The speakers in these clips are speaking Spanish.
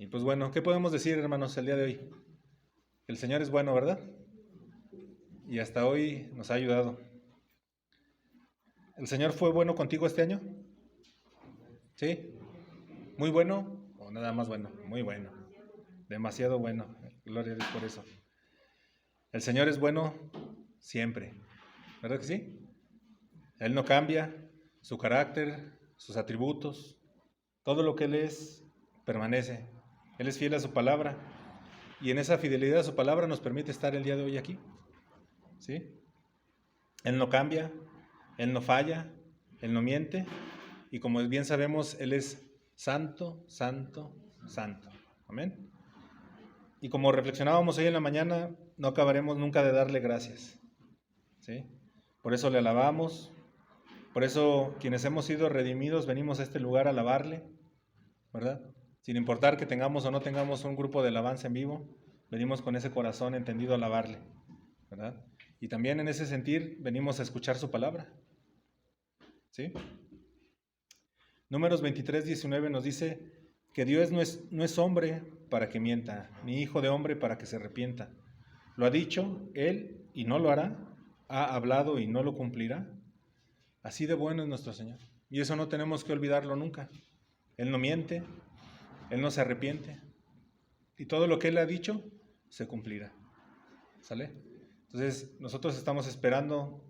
Y pues bueno, ¿qué podemos decir, hermanos, el día de hoy? El Señor es bueno, ¿verdad? Y hasta hoy nos ha ayudado. ¿El Señor fue bueno contigo este año? ¿Sí? ¿Muy bueno o nada más bueno? Muy bueno. Demasiado bueno. Gloria a Dios por eso. El Señor es bueno siempre. ¿Verdad que sí? Él no cambia su carácter, sus atributos. Todo lo que Él es permanece. Él es fiel a su palabra. Y en esa fidelidad a su palabra nos permite estar el día de hoy aquí. ¿Sí? Él no cambia, Él no falla, Él no miente. Y como bien sabemos, Él es santo, santo, santo. Amén. Y como reflexionábamos hoy en la mañana, no acabaremos nunca de darle gracias. ¿Sí? Por eso le alabamos. Por eso quienes hemos sido redimidos venimos a este lugar a alabarle, ¿verdad? Sin importar que tengamos o no tengamos un grupo de alabanza en vivo, venimos con ese corazón entendido a alabarle, ¿verdad? Y también en ese sentir venimos a escuchar su palabra, ¿sí? Números 23:19 nos dice que Dios no es hombre para que mienta, ni hijo de hombre para que se arrepienta. Lo ha dicho Él y no lo hará, ha hablado y no lo cumplirá. Así de bueno es nuestro Señor. Y eso no tenemos que olvidarlo nunca. Él no miente, Él no se arrepiente. Y todo lo que Él ha dicho se cumplirá. ¿Sale? Entonces nosotros estamos esperando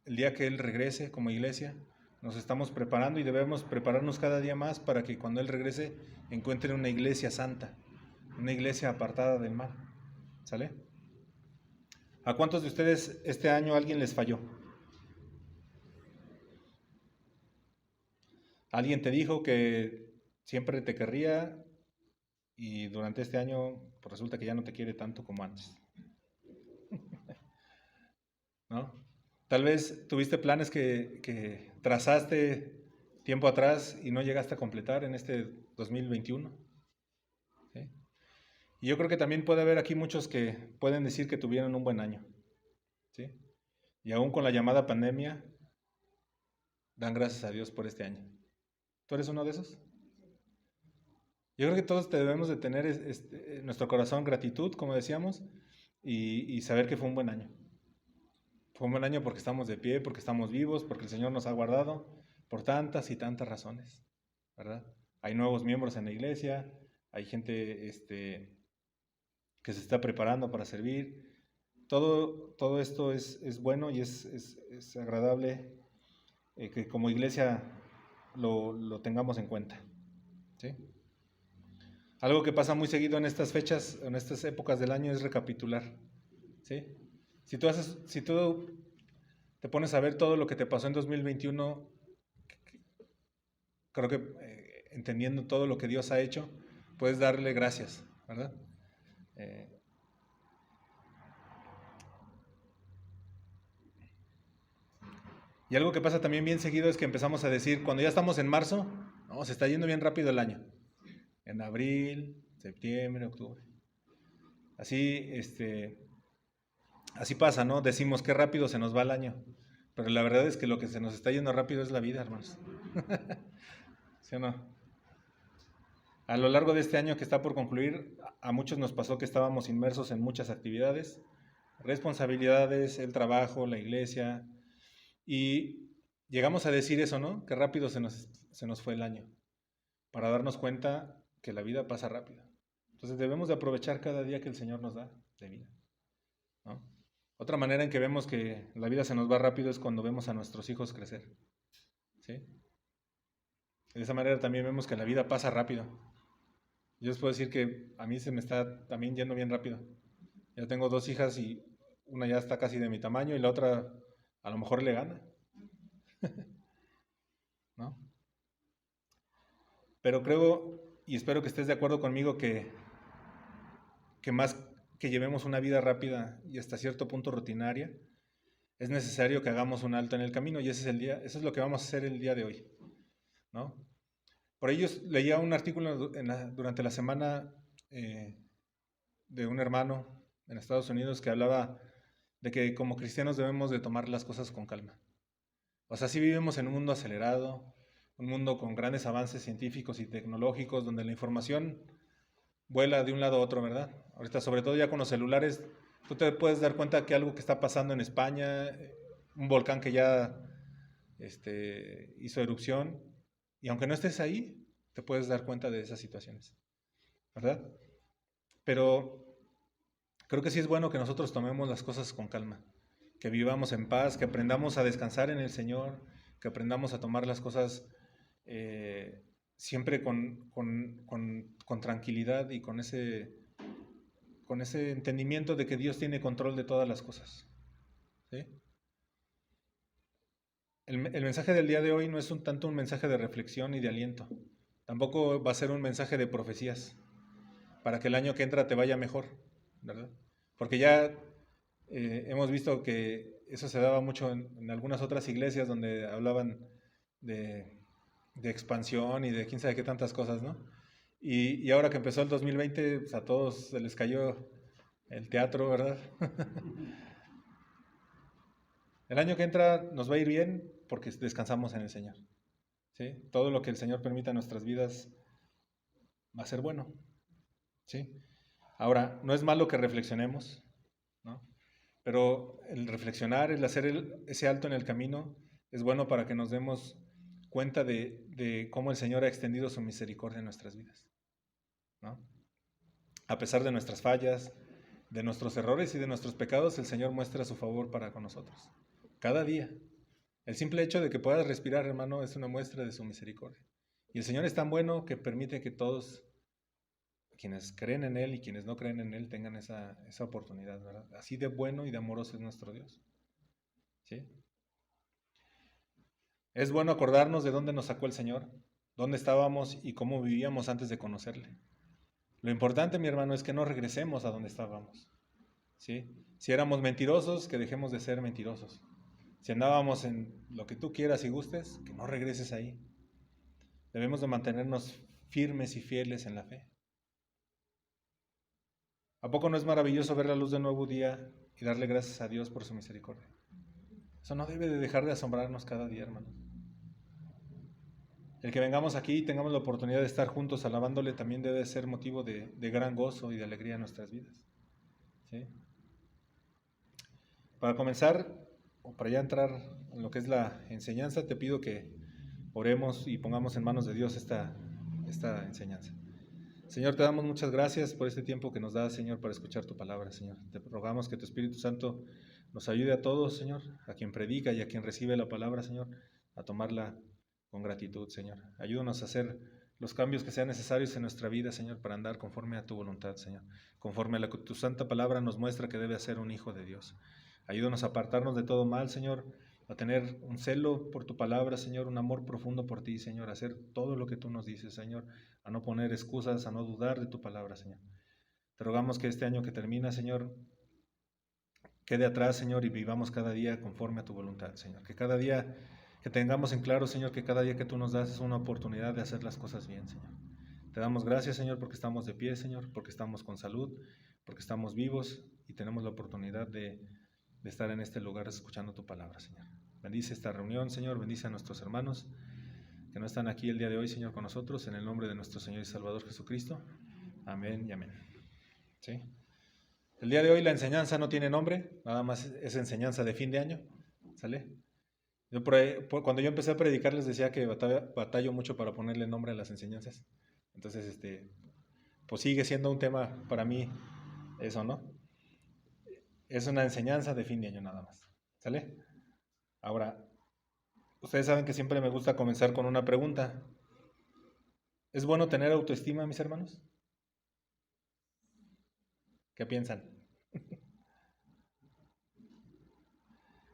el día que Él regrese como iglesia. Nos estamos preparando y debemos prepararnos cada día más para que cuando Él regrese encuentre una iglesia santa, una iglesia apartada del mal. ¿Sale? ¿A cuántos de ustedes este año alguien les falló? Alguien te dijo que siempre te querría y durante este año pues resulta que ya no te quiere tanto como antes, ¿no? Tal vez tuviste planes que trazaste tiempo atrás y no llegaste a completar en este 2021. ¿Sí? Y yo creo que también puede haber aquí muchos que pueden decir que tuvieron un buen año. ¿Sí? Y aún con la llamada pandemia, dan gracias a Dios por este año. ¿Tú eres uno de esos? Yo creo que todos debemos de tener en nuestro corazón gratitud, como decíamos, y saber que fue un buen año. Fue un buen año porque estamos de pie, porque estamos vivos, porque el Señor nos ha guardado por tantas y tantas razones, ¿verdad? Hay nuevos miembros en la iglesia, hay gente que se está preparando para servir. Todo esto es bueno y es agradable que como iglesia lo tengamos en cuenta, ¿sí? Algo que pasa muy seguido en estas fechas, en estas épocas del año, es recapitular, ¿sí? Si tú te pones a ver todo lo que te pasó en 2021, creo que entendiendo todo lo que Dios ha hecho, puedes darle gracias, ¿verdad? Eh, y algo que pasa también bien seguido es que empezamos a decir, cuando ya estamos en marzo, no, se está yendo bien rápido el año. En abril, septiembre, octubre. Así, así pasa, ¿no? Decimos qué rápido se nos va el año. Pero la verdad es que lo que se nos está yendo rápido es la vida, hermanos. ¿Sí o no? A lo largo de este año que está por concluir, a muchos nos pasó que estábamos inmersos en muchas actividades, responsabilidades, el trabajo, la iglesia, y llegamos a decir eso, ¿no? Que rápido se nos fue el año, para darnos cuenta que la vida pasa rápido. Entonces debemos de aprovechar cada día que el Señor nos da de vida, ¿no? Otra manera en que vemos que la vida se nos va rápido es cuando vemos a nuestros hijos crecer, ¿sí? De esa manera también vemos que la vida pasa rápido. Yo les puedo decir que a mí se me está también yendo bien rápido. Ya tengo dos hijas y una ya está casi de mi tamaño y la otra a lo mejor le gana, ¿no? Pero creo y espero que estés de acuerdo conmigo que más que llevemos una vida rápida y hasta cierto punto rutinaria, es necesario que hagamos un alto en el camino y ese es el día, eso es lo que vamos a hacer el día de hoy, ¿no? Por ello leía un artículo durante la semana de un hermano en Estados Unidos que hablaba de que como cristianos debemos de tomar las cosas con calma. O sea, sí vivimos en un mundo acelerado, un mundo con grandes avances científicos y tecnológicos, donde la información vuela de un lado a otro, ¿verdad? Ahorita, sobre todo ya con los celulares, tú te puedes dar cuenta que algo que está pasando en España, un volcán que ya hizo erupción, y aunque no estés ahí, te puedes dar cuenta de esas situaciones, ¿verdad? Pero creo que sí es bueno que nosotros tomemos las cosas con calma, que vivamos en paz, que aprendamos a descansar en el Señor, que aprendamos a tomar las cosas siempre con tranquilidad y con ese entendimiento de que Dios tiene control de todas las cosas. ¿Sí? El mensaje del día de hoy no es tanto un mensaje de reflexión y de aliento. Tampoco va a ser un mensaje de profecías para que el año que entra te vaya mejor, ¿verdad? Porque ya hemos visto que eso se daba mucho en algunas otras iglesias donde hablaban de expansión y de quién sabe qué tantas cosas, ¿no? Y ahora que empezó el 2020, pues a todos se les cayó el teatro, ¿verdad? El año que entra nos va a ir bien porque descansamos en el Señor. ¿Sí? Todo lo que el Señor permita en nuestras vidas va a ser bueno. ¿Sí? Ahora, no es malo que reflexionemos, ¿no? Pero el reflexionar, el hacer ese alto en el camino, es bueno para que nos demos cuenta de cómo el Señor ha extendido su misericordia en nuestras vidas, ¿no? A pesar de nuestras fallas, de nuestros errores y de nuestros pecados, el Señor muestra su favor para con nosotros. Cada día. El simple hecho de que puedas respirar, hermano, es una muestra de su misericordia. Y el Señor es tan bueno que permite que todos quienes creen en Él y quienes no creen en Él tengan esa oportunidad, ¿verdad? Así de bueno y de amoroso es nuestro Dios. ¿Sí? Es bueno acordarnos de dónde nos sacó el Señor, dónde estábamos y cómo vivíamos antes de conocerle. Lo importante, mi hermano, es que no regresemos a donde estábamos. ¿Sí? Si éramos mentirosos, que dejemos de ser mentirosos. Si andábamos en lo que tú quieras y gustes, que no regreses ahí. Debemos de mantenernos firmes y fieles en la fe. ¿A poco no es maravilloso ver la luz de un nuevo día y darle gracias a Dios por su misericordia? Eso no debe de dejar de asombrarnos cada día, hermanos. El que vengamos aquí y tengamos la oportunidad de estar juntos alabándole también debe ser motivo de gran gozo y de alegría en nuestras vidas. ¿Sí? Para comenzar, o para ya entrar en lo que es la enseñanza, te pido que oremos y pongamos en manos de Dios esta enseñanza. Señor, te damos muchas gracias por este tiempo que nos das, Señor, para escuchar tu palabra, Señor. Te rogamos que tu Espíritu Santo nos ayude a todos, Señor, a quien predica y a quien recibe la palabra, Señor, a tomarla con gratitud, Señor. Ayúdanos a hacer los cambios que sean necesarios en nuestra vida, Señor, para andar conforme a tu voluntad, Señor. Conforme a lo que tu santa palabra nos muestra que debe ser un hijo de Dios. Ayúdanos a apartarnos de todo mal, Señor, a tener un celo por tu palabra, Señor, un amor profundo por ti, Señor, a hacer todo lo que tú nos dices, Señor, a no poner excusas, a no dudar de tu palabra, Señor. Te rogamos que este año que termina, Señor, quede atrás, Señor, y vivamos cada día conforme a tu voluntad, Señor. Que cada día que tengamos en claro, Señor, que cada día que tú nos das es una oportunidad de hacer las cosas bien, Señor. Te damos gracias, Señor, porque estamos de pie, Señor, porque estamos con salud, porque estamos vivos y tenemos la oportunidad de estar en este lugar escuchando tu palabra, Señor. Bendice esta reunión, Señor, bendice a nuestros hermanos que no están aquí el día de hoy, Señor, con nosotros, en el nombre de nuestro Señor y Salvador Jesucristo. Amén y amén. ¿Sí? El día de hoy la enseñanza no tiene nombre, nada más es enseñanza de fin de año, ¿sale? Yo cuando yo empecé a predicar les decía que batallo mucho para ponerle nombre a las enseñanzas. Entonces, pues sigue siendo un tema para mí eso, ¿no? Es una enseñanza de fin de año nada más, ¿sale? Ahora, ustedes saben que siempre me gusta comenzar con una pregunta. ¿Es bueno tener autoestima, mis hermanos? ¿Qué piensan?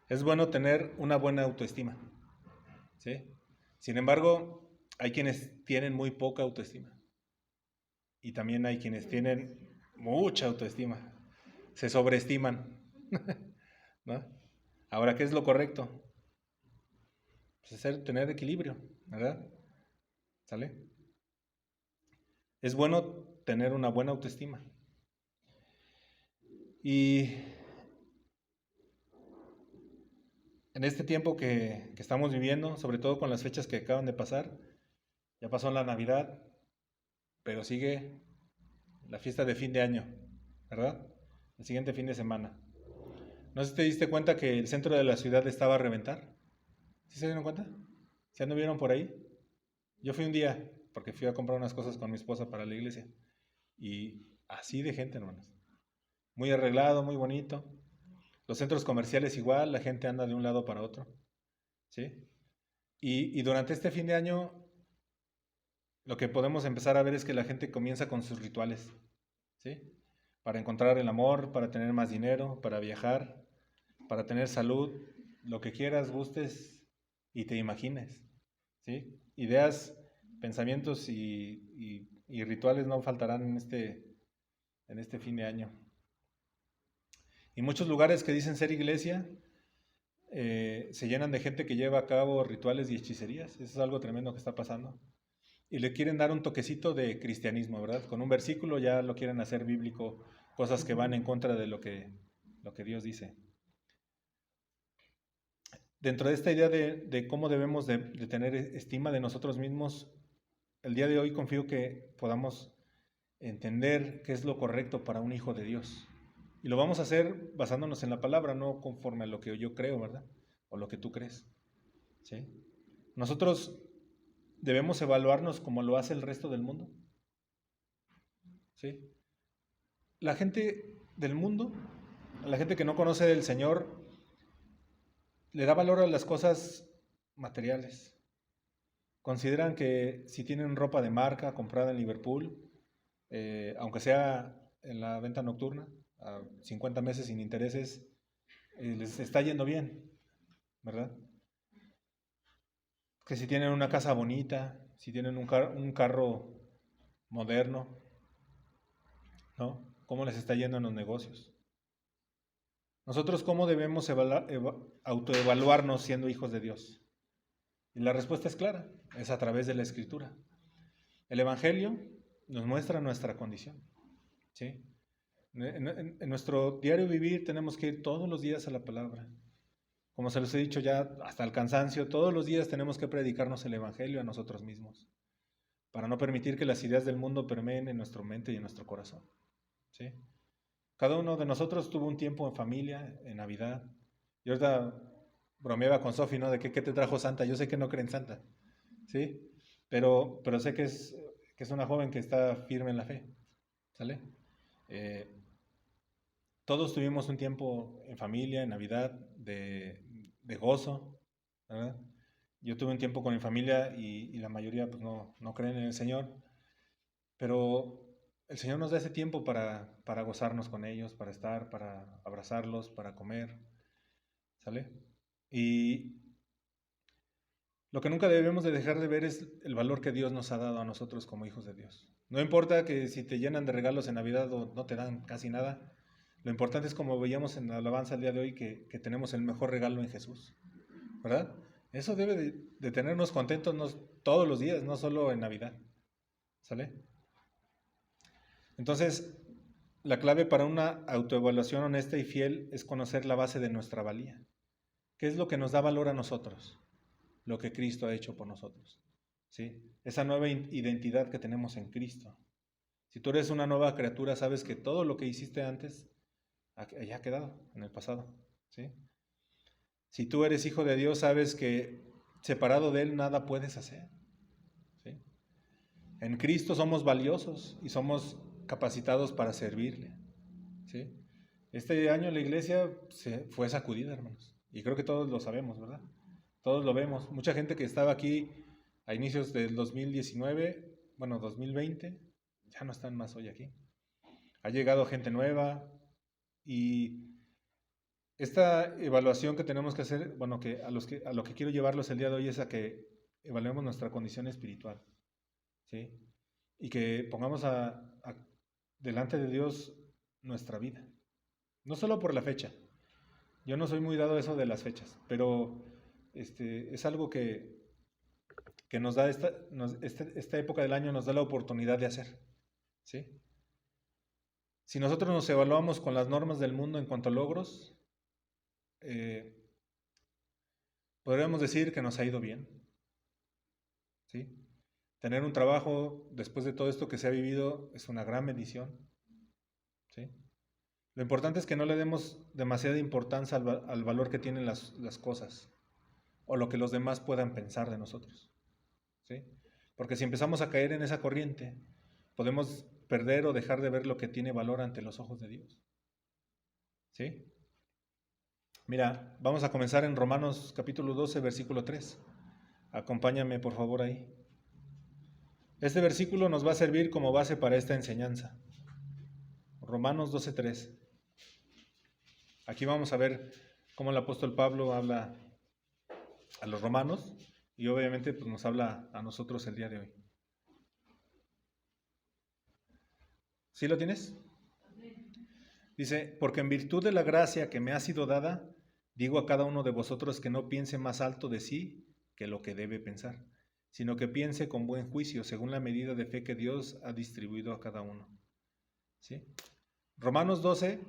Es bueno tener una buena autoestima, ¿sí? Sin embargo, hay quienes tienen muy poca autoestima y también hay quienes tienen mucha autoestima, se sobreestiman, ¿no? Ahora, ¿qué es lo correcto? Pues es tener equilibrio, ¿verdad? ¿Sale? Es bueno tener una buena autoestima. Y en este tiempo que estamos viviendo, sobre todo con las fechas que acaban de pasar, ya pasó la Navidad, pero sigue la fiesta de fin de año, ¿verdad? El siguiente fin de semana. ¿No sé si te diste cuenta que el centro de la ciudad estaba a reventar? ¿Sí se dieron cuenta? ¿Se anduvieron por ahí? Yo fui un día, porque fui a comprar unas cosas con mi esposa para la iglesia. Y así de gente, hermanos. Muy arreglado, muy bonito. Los centros comerciales igual, la gente anda de un lado para otro. ¿Sí? Y durante este fin de año, lo que podemos empezar a ver es que la gente comienza con sus rituales. ¿Sí? Para encontrar el amor, para tener más dinero, para viajar, para tener salud, lo que quieras, gustes y te imagines. ¿Sí? Ideas, pensamientos y rituales no faltarán en este fin de año. Y muchos lugares que dicen ser iglesia se llenan de gente que lleva a cabo rituales y hechicerías. Eso es algo tremendo que está pasando. Y le quieren dar un toquecito de cristianismo, ¿verdad? Con un versículo ya lo quieren hacer bíblico, cosas que van en contra de lo que Dios dice. Dentro de esta idea de cómo debemos de tener estima de nosotros mismos, el día de hoy confío que podamos entender qué es lo correcto para un hijo de Dios. Y lo vamos a hacer basándonos en la palabra, no conforme a lo que yo creo, ¿verdad? O lo que tú crees. ¿Sí? Nosotros debemos evaluarnos como lo hace el resto del mundo. ¿Sí? La gente del mundo, la gente que no conoce del Señor, le da valor a las cosas materiales. Consideran que si tienen ropa de marca comprada en Liverpool, aunque sea en la venta nocturna, a 50 meses sin intereses, les está yendo bien, ¿verdad? Que si tienen una casa bonita, si tienen un carro moderno, ¿no? ¿Cómo les está yendo en los negocios? Nosotros, ¿cómo debemos autoevaluarnos siendo hijos de Dios? Y la respuesta es clara, es a través de la Escritura. El Evangelio nos muestra nuestra condición, ¿sí? En nuestro diario vivir tenemos que ir todos los días a la palabra. Como se los he dicho ya hasta el cansancio, todos los días tenemos que predicarnos el Evangelio a nosotros mismos, para no permitir que las ideas del mundo permeen en nuestra mente y en nuestro corazón, ¿sí? Cada uno de nosotros tuvo un tiempo en familia, en Navidad. Yo ahorita bromeaba con Sofi, ¿no? De qué te trajo Santa. Yo sé que no cree en Santa, ¿sí? Pero sé que es una joven que está firme en la fe, ¿sale? Eh, todos tuvimos un tiempo en familia, en Navidad, de gozo, ¿verdad? Yo tuve un tiempo con mi familia y la mayoría pues no creen en el Señor, pero el Señor nos da ese tiempo para gozarnos con ellos, para estar, para abrazarlos, para comer, ¿sale? Y lo que nunca debemos de dejar de ver es el valor que Dios nos ha dado a nosotros como hijos de Dios. No importa que si te llenan de regalos en Navidad o no te dan casi nada, lo importante es como veíamos en la alabanza el día de hoy que tenemos el mejor regalo en Jesús, ¿verdad? Eso debe de tenernos contentos todos los días, no solo en Navidad, ¿sale? Entonces, la clave para una autoevaluación honesta y fiel es conocer la base de nuestra valía. ¿Qué es lo que nos da valor a nosotros? Lo que Cristo ha hecho por nosotros, ¿sí? Esa nueva identidad que tenemos en Cristo. Si tú eres una nueva criatura, sabes que todo lo que hiciste antes ya ha quedado en el pasado, ¿sí? Si tú eres hijo de Dios, sabes que separado de Él nada puedes hacer, ¿sí? En Cristo somos valiosos y somos capacitados para servirle, ¿sí? Este año la iglesia se fue sacudida, hermanos, y creo que todos lo sabemos, ¿verdad? Todos lo vemos. Mucha gente que estaba aquí a inicios del 2019, bueno, 2020, ya no están más hoy aquí. Ha llegado gente nueva y esta evaluación que tenemos que hacer, bueno, a lo que quiero llevarlos el día de hoy es a que evaluemos nuestra condición espiritual, ¿sí? Y que pongamos delante de Dios nuestra vida. No solo por la fecha. Yo no soy muy dado a eso de las fechas, pero es algo que nos da esta época del año nos da la oportunidad de hacer, ¿sí? Si nosotros nos evaluamos con las normas del mundo en cuanto a logros, podríamos decir que nos ha ido bien, ¿sí? Tener un trabajo después de todo esto que se ha vivido es una gran bendición. ¿Sí? Lo importante es que no le demos demasiada importancia al valor que tienen las cosas o lo que los demás puedan pensar de nosotros. ¿Sí? Porque si empezamos a caer en esa corriente, podemos perder o dejar de ver lo que tiene valor ante los ojos de Dios. ¿Sí? Mira, vamos a comenzar en Romanos capítulo 12, versículo 3. Acompáñame por favor ahí. Este versículo nos va a servir como base para esta enseñanza. Romanos 12, 3. Aquí vamos a ver cómo el apóstol Pablo habla a los romanos y obviamente pues, nos habla a nosotros el día de hoy. ¿Sí lo tienes? Dice, porque en virtud de la gracia que me ha sido dada, digo a cada uno de vosotros que no piense más alto de sí que lo que debe pensar, sino que piense con buen juicio, según la medida de fe que Dios ha distribuido a cada uno. ¿Sí? Romanos 12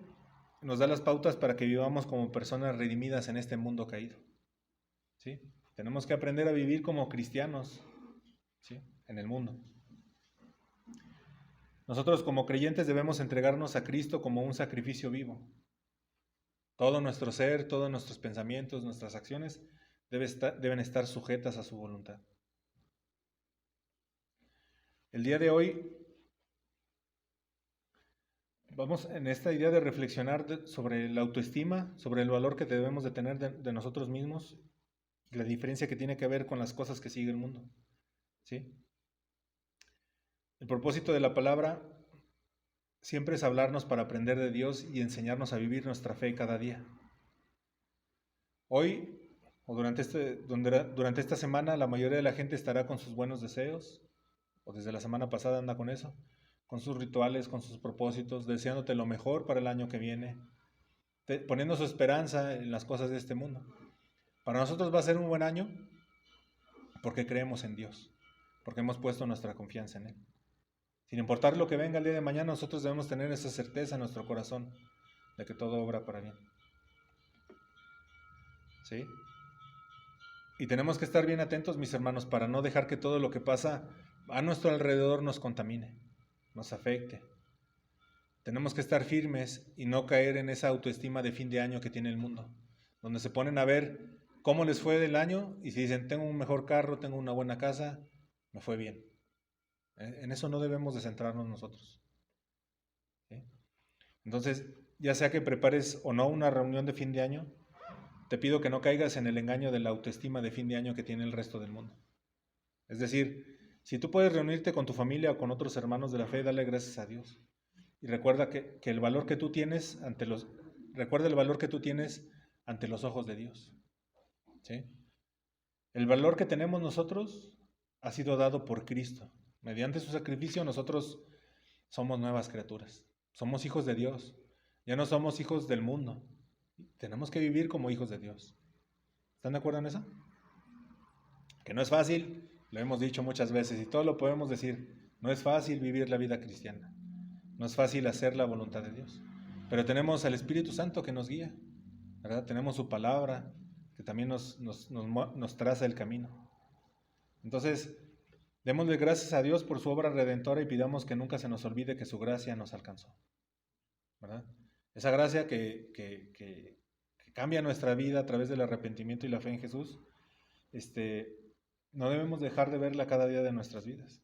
nos da las pautas para que vivamos como personas redimidas en este mundo caído. ¿Sí? Tenemos que aprender a vivir como cristianos, ¿sí? En el mundo. Nosotros como creyentes debemos entregarnos a Cristo como un sacrificio vivo. Todo nuestro ser, todos nuestros pensamientos, nuestras acciones deben estar sujetas a su voluntad. El día de hoy vamos en esta idea de reflexionar sobre la autoestima, sobre el valor que debemos de tener de nosotros mismos, la diferencia que tiene que ver con las cosas que sigue el mundo. ¿Sí? El propósito de la palabra siempre es hablarnos para aprender de Dios y enseñarnos a vivir nuestra fe cada día. Hoy, o durante esta semana, la mayoría de la gente estará con sus buenos deseos, o desde la semana pasada anda con eso, con sus rituales, con sus propósitos, deseándote lo mejor para el año que viene, poniendo su esperanza en las cosas de este mundo. Para nosotros va a ser un buen año porque creemos en Dios, porque hemos puesto nuestra confianza en Él. Sin importar lo que venga el día de mañana, nosotros debemos tener esa certeza en nuestro corazón de que todo obra para bien. ¿Sí? Y tenemos que estar bien atentos, mis hermanos, para no dejar que todo lo que pasa a nuestro alrededor nos contamine, nos afecte. Tenemos que estar firmes y no caer en esa autoestima de fin de año que tiene el mundo, donde se ponen a ver cómo les fue del año y si dicen, tengo un mejor carro, tengo una buena casa, me fue bien. En eso no debemos de centrarnos nosotros. ¿Sí? Entonces, ya sea que prepares o no una reunión de fin de año, te pido que no caigas en el engaño de la autoestima de fin de año que tiene el resto del mundo. Es decir, si tú puedes reunirte con tu familia o con otros hermanos de la fe, dale gracias a Dios. Y recuerda que el valor que tú tienes recuerda el valor que tú tienes ante los ojos de Dios. ¿Sí? El valor que tenemos nosotros ha sido dado por Cristo. Mediante su sacrificio nosotros somos nuevas criaturas. Somos hijos de Dios. Ya no somos hijos del mundo. Tenemos que vivir como hijos de Dios. ¿Están de acuerdo en eso? Que no es fácil, lo hemos dicho muchas veces y todo lo podemos decir. No es fácil vivir la vida cristiana. No es fácil hacer la voluntad de Dios. Pero tenemos al Espíritu Santo que nos guía, ¿verdad? Tenemos su palabra que también nos traza el camino. Entonces, démosle gracias a Dios por su obra redentora y pidamos que nunca se nos olvide que su gracia nos alcanzó, ¿verdad? Esa gracia que cambia nuestra vida a través del arrepentimiento y la fe en Jesús, no debemos dejar de verla cada día de nuestras vidas.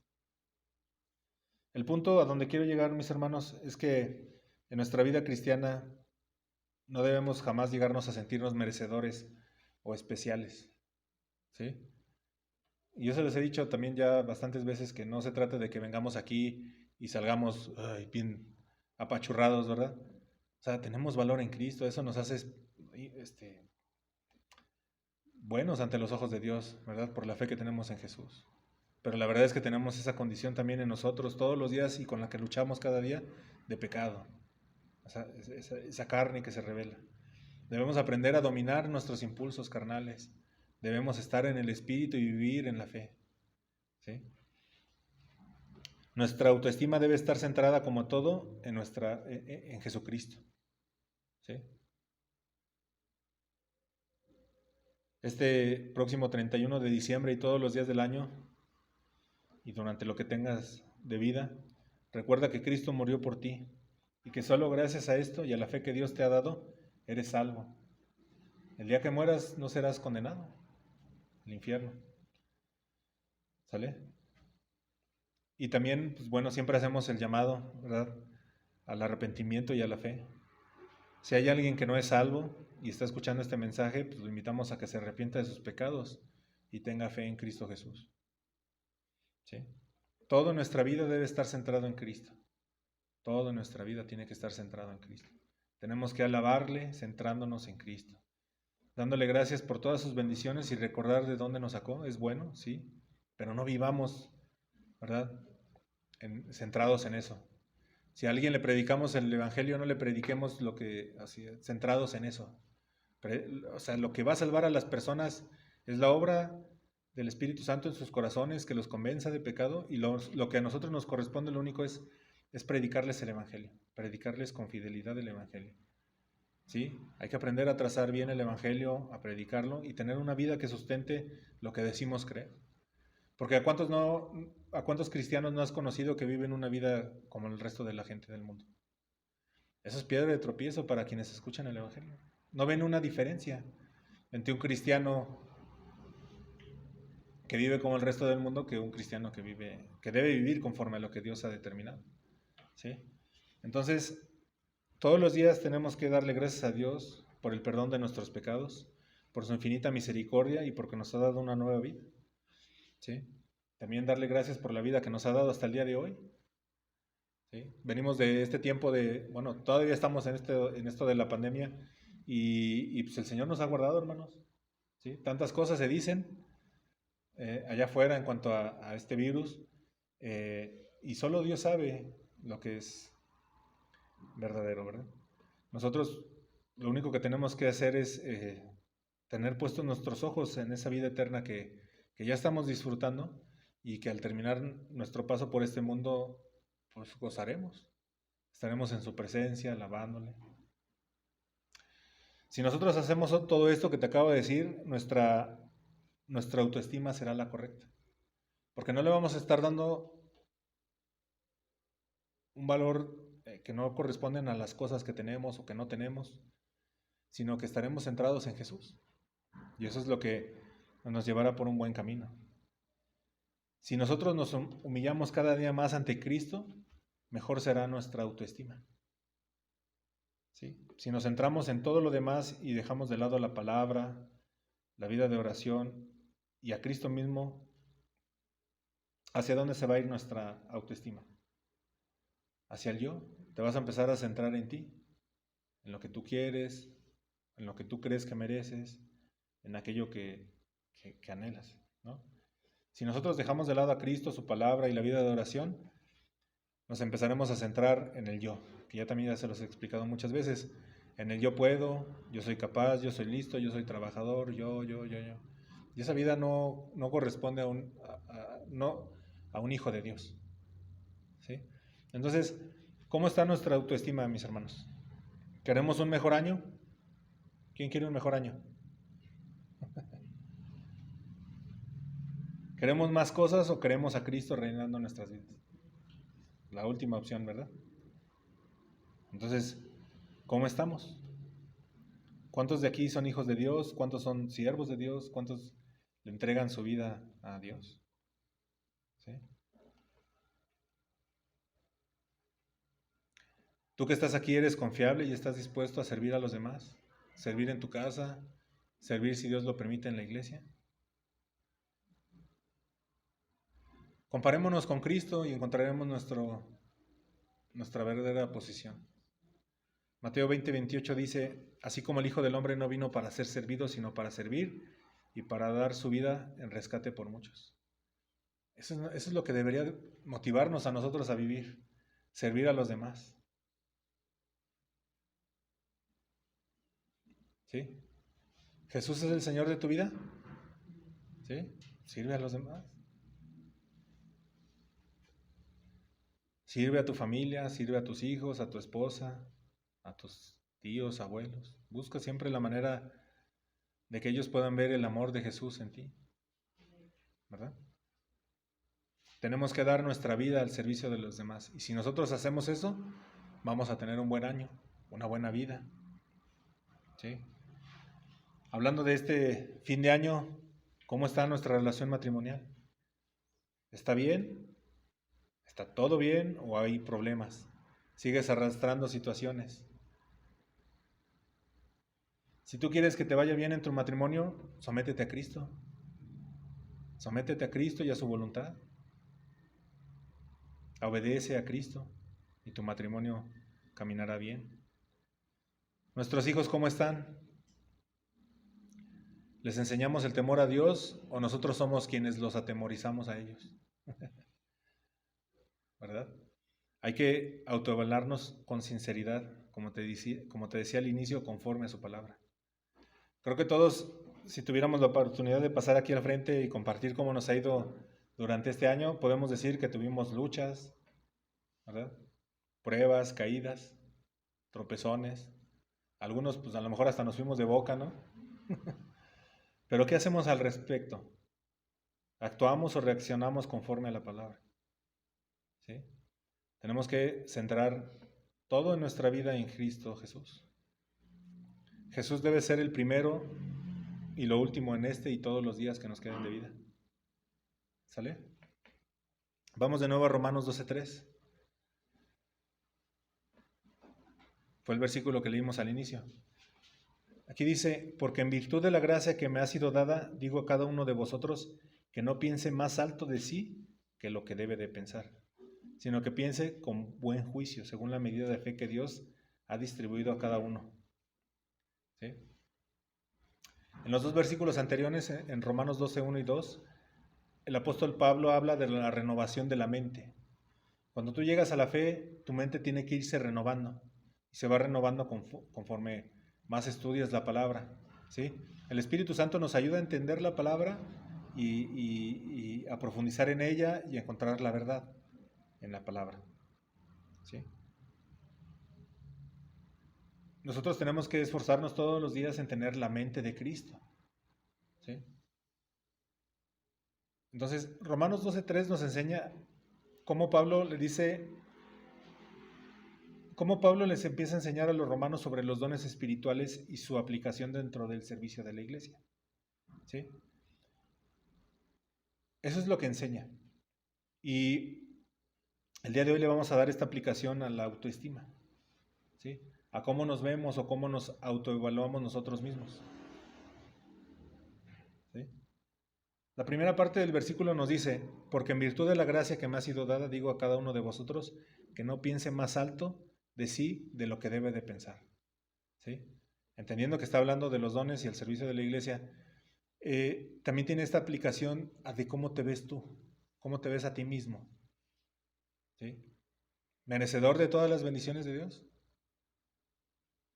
El punto a donde quiero llegar, mis hermanos, es que en nuestra vida cristiana no debemos jamás llegarnos a sentirnos merecedores o especiales, ¿sí? Y yo se les he dicho también ya bastantes veces que no se trata de que vengamos aquí y salgamos bien apachurrados, ¿verdad? O sea, tenemos valor en Cristo, eso nos hace buenos ante los ojos de Dios, ¿verdad? Por la fe que tenemos en Jesús. Pero la verdad es que tenemos esa condición también en nosotros todos los días y con la que luchamos cada día de pecado. Esa carne que se revela. Debemos aprender a dominar nuestros impulsos carnales. Debemos estar en el Espíritu y vivir en la fe. ¿Sí? Nuestra autoestima debe estar centrada como todo en Jesucristo. ¿Sí? Este próximo 31 de diciembre y todos los días del año y durante lo que tengas de vida, recuerda que Cristo murió por ti y que solo gracias a esto y a la fe que Dios te ha dado, eres salvo. El día que mueras no serás condenado al infierno. ¿Sale? Y también, pues bueno, siempre hacemos el llamado, ¿verdad?, al arrepentimiento y a la fe. Si hay alguien que no es salvo y está escuchando este mensaje, pues lo invitamos a que se arrepienta de sus pecados y tenga fe en Cristo Jesús. ¿Sí? Toda nuestra vida debe estar centrado en Cristo. Toda nuestra vida tiene que estar centrado en Cristo. Tenemos que alabarle centrándonos en Cristo, dándole gracias por todas sus bendiciones y recordar de dónde nos sacó. Es bueno, sí, pero no vivamos, ¿verdad?, centrados en eso. Si a alguien le predicamos el Evangelio, no le prediquemos así, centrados en eso. O sea, lo que va a salvar a las personas es la obra del Espíritu Santo en sus corazones, que los convenza de pecado, y lo que a nosotros nos corresponde, lo único es predicarles el Evangelio, predicarles con fidelidad el Evangelio. ¿Sí? Hay que aprender a trazar bien el Evangelio, a predicarlo y tener una vida que sustente lo que decimos creer. Porque ¿a cuántos cristianos no has conocido que viven una vida como el resto de la gente del mundo? Eso es piedra de tropiezo para quienes escuchan el Evangelio. No ven una diferencia entre un cristiano que vive como el resto del mundo que un cristiano que debe vivir conforme a lo que Dios ha determinado. ¿Sí? Entonces, todos los días tenemos que darle gracias a Dios por el perdón de nuestros pecados, por su infinita misericordia y porque nos ha dado una nueva vida. ¿Sí? También darle gracias por la vida que nos ha dado hasta el día de hoy. ¿Sí? Venimos de este tiempo todavía estamos en esto de la pandemia y pues el Señor nos ha guardado, hermanos. ¿Sí? Tantas cosas se dicen allá afuera en cuanto a este virus y solo Dios sabe lo que es verdadero, ¿verdad? Nosotros lo único que tenemos que hacer es tener puestos nuestros ojos en esa vida eterna que ya estamos disfrutando y que al terminar nuestro paso por este mundo, pues gozaremos. Estaremos en su presencia, alabándole. Si nosotros hacemos todo esto que te acabo de decir, nuestra autoestima será la correcta. Porque no le vamos a estar dando un valor que no corresponde a las cosas que tenemos o que no tenemos, sino que estaremos centrados en Jesús. Y eso es lo que nos llevará por un buen camino. Si nosotros nos humillamos cada día más ante Cristo, mejor será nuestra autoestima. ¿Sí? Si nos centramos en todo lo demás y dejamos de lado la palabra, la vida de oración y a Cristo mismo, ¿hacia dónde se va a ir nuestra autoestima? Hacia el yo. Te vas a empezar a centrar en ti, en lo que tú quieres, en lo que tú crees que mereces, en aquello que anhelas, ¿no? Si nosotros dejamos de lado a Cristo, su palabra y la vida de oración, nos empezaremos a centrar en el yo, que ya se los he explicado muchas veces. En el yo puedo, yo soy capaz, yo soy listo, yo soy trabajador, yo. Y esa vida no corresponde a un hijo de Dios. ¿Sí? Entonces, ¿cómo está nuestra autoestima, mis hermanos? ¿Queremos un mejor año? ¿Quién quiere un mejor año? ¿Queremos más cosas o queremos a Cristo reinando en nuestras vidas? La última opción, ¿verdad? Entonces, ¿cómo estamos? ¿Cuántos de aquí son hijos de Dios? ¿Cuántos son siervos de Dios? ¿Cuántos le entregan su vida a Dios? ¿Sí? Tú que estás aquí eres confiable y estás dispuesto a servir a los demás, servir en tu casa, servir si Dios lo permite en la iglesia. Comparémonos con Cristo y encontraremos nuestra verdadera posición. Mateo 20:28 dice, así como el Hijo del Hombre no vino para ser servido, sino para servir y para dar su vida en rescate por muchos. Eso es lo que debería motivarnos a nosotros a vivir, servir a los demás. ¿Sí? ¿Jesús es el Señor de tu vida? ¿Sí? Sirve a los demás. Sirve a tu familia, sirve a tus hijos, a tu esposa, a tus tíos, abuelos. Busca siempre la manera de que ellos puedan ver el amor de Jesús en ti. ¿Verdad? Tenemos que dar nuestra vida al servicio de los demás. Y si nosotros hacemos eso, vamos a tener un buen año, una buena vida. ¿Sí? Hablando de este fin de año, ¿cómo está nuestra relación matrimonial? ¿Está bien? ¿Está todo bien o hay problemas? ¿Sigues arrastrando situaciones? Si tú quieres que te vaya bien en tu matrimonio, sométete a Cristo. Sométete a Cristo y a su voluntad. Obedece a Cristo y tu matrimonio caminará bien. ¿Nuestros hijos cómo están? ¿Les enseñamos el temor a Dios o nosotros somos quienes los atemorizamos a ellos? ¿Verdad? Hay que autoevaluarnos con sinceridad, como te decía al inicio, conforme a su palabra. Creo que todos, si tuviéramos la oportunidad de pasar aquí al frente y compartir cómo nos ha ido durante este año, podemos decir que tuvimos luchas, ¿verdad? Pruebas, caídas, tropezones. Algunos, pues a lo mejor hasta nos fuimos de boca, ¿no? Pero ¿qué hacemos al respecto? ¿Actuamos o reaccionamos conforme a la palabra? ¿Sí? Tenemos que centrar todo en nuestra vida en Cristo Jesús. Jesús debe ser el primero y lo último en este y todos los días que nos queden de vida. ¿Sale? Vamos de nuevo a Romanos 12:3. Fue el versículo que leímos al inicio. Aquí dice, porque en virtud de la gracia que me ha sido dada, digo a cada uno de vosotros que no piense más alto de sí que lo que debe de pensar, sino que piense con buen juicio, según la medida de fe que Dios ha distribuido a cada uno. ¿Sí? En los dos versículos anteriores, en Romanos 12:1 y 2, el apóstol Pablo habla de la renovación de la mente. Cuando tú llegas a la fe, tu mente tiene que irse renovando, y se va renovando conforme más estudias la palabra. ¿Sí? El Espíritu Santo nos ayuda a entender la palabra y a profundizar en ella y a encontrar la verdad en la palabra. ¿Sí? Nosotros tenemos que esforzarnos todos los días en tener la mente de Cristo. ¿Sí? Entonces, Romanos 12:3 nos enseña cómo Pablo les empieza a enseñar a los romanos sobre los dones espirituales y su aplicación dentro del servicio de la iglesia. ¿Sí? Eso es lo que enseña. Y el día de hoy le vamos a dar esta aplicación a la autoestima. ¿Sí? A cómo nos vemos o cómo nos autoevaluamos nosotros mismos. ¿Sí? La primera parte del versículo nos dice, porque en virtud de la gracia que me ha sido dada, digo a cada uno de vosotros que no piense más alto de sí de lo que debe de pensar. ¿Sí? Entendiendo que está hablando de los dones y el servicio de la iglesia, también tiene esta aplicación de cómo te ves tú, cómo te ves a ti mismo. ¿Sí? ¿Merecedor de todas las bendiciones de Dios?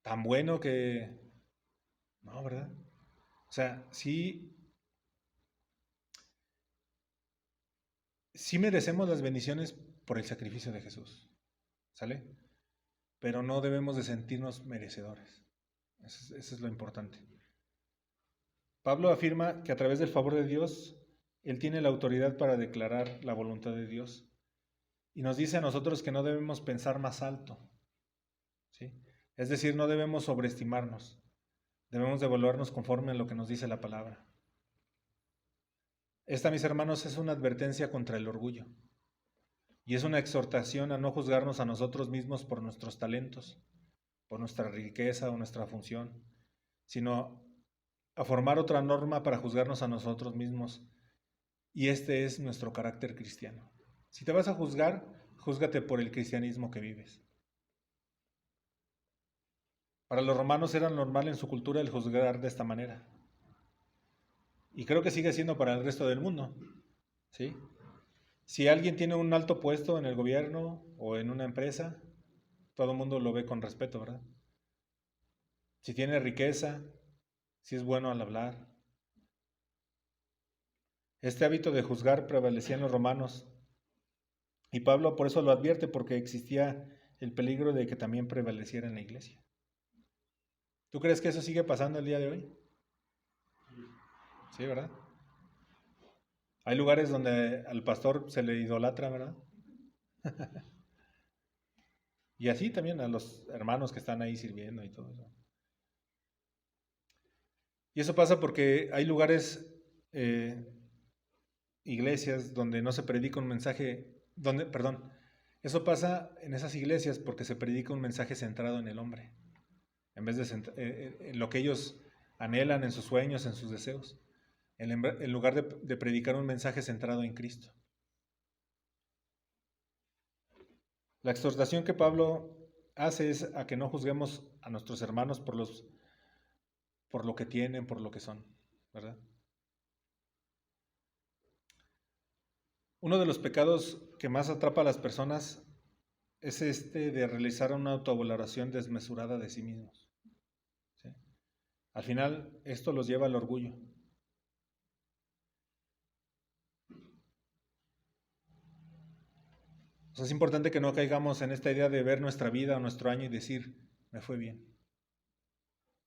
Tan bueno que... No, ¿verdad? O sea, sí merecemos las bendiciones por el sacrificio de Jesús. ¿Sale? Pero no debemos de sentirnos merecedores. Eso es lo importante. Pablo afirma que a través del favor de Dios, él tiene la autoridad para declarar la voluntad de Dios. Y nos dice a nosotros que no debemos pensar más alto. ¿Sí? Es decir, no debemos sobreestimarnos. Debemos de evaluarnos conforme a lo que nos dice la palabra. Esta, mis hermanos, es una advertencia contra el orgullo. Y es una exhortación a no juzgarnos a nosotros mismos por nuestros talentos, por nuestra riqueza o nuestra función, sino a formar otra norma para juzgarnos a nosotros mismos. Y este es nuestro carácter cristiano. Si te vas a juzgar, júzgate por el cristianismo que vives. Para los romanos era normal en su cultura el juzgar de esta manera. Y creo que sigue siendo para el resto del mundo. ¿Sí? Si alguien tiene un alto puesto en el gobierno o en una empresa, todo el mundo lo ve con respeto, ¿verdad? Si tiene riqueza, si es bueno al hablar. Este hábito de juzgar prevalecía en los romanos. Y Pablo por eso lo advierte, porque existía el peligro de que también prevaleciera en la iglesia. ¿Tú crees que eso sigue pasando el día de hoy? Sí, ¿verdad? Hay lugares donde al pastor se le idolatra, ¿verdad? Y así también a los hermanos que están ahí sirviendo y todo eso. Y eso pasa porque hay lugares, iglesias, donde no se predica un mensaje, eso pasa en esas iglesias porque se predica un mensaje centrado en el hombre, en vez de en lo que ellos anhelan, en sus sueños, en sus deseos, en lugar de predicar un mensaje centrado en Cristo. La exhortación que Pablo hace es a que no juzguemos a nuestros hermanos por lo que tienen, por lo que son, ¿verdad? Uno de los pecados que más atrapa a las personas es este de realizar una autovaloración desmesurada de sí mismos, ¿sí? Al final, esto los lleva al orgullo. O sea, es importante que no caigamos en esta idea de ver nuestra vida o nuestro año y decir, me fue bien,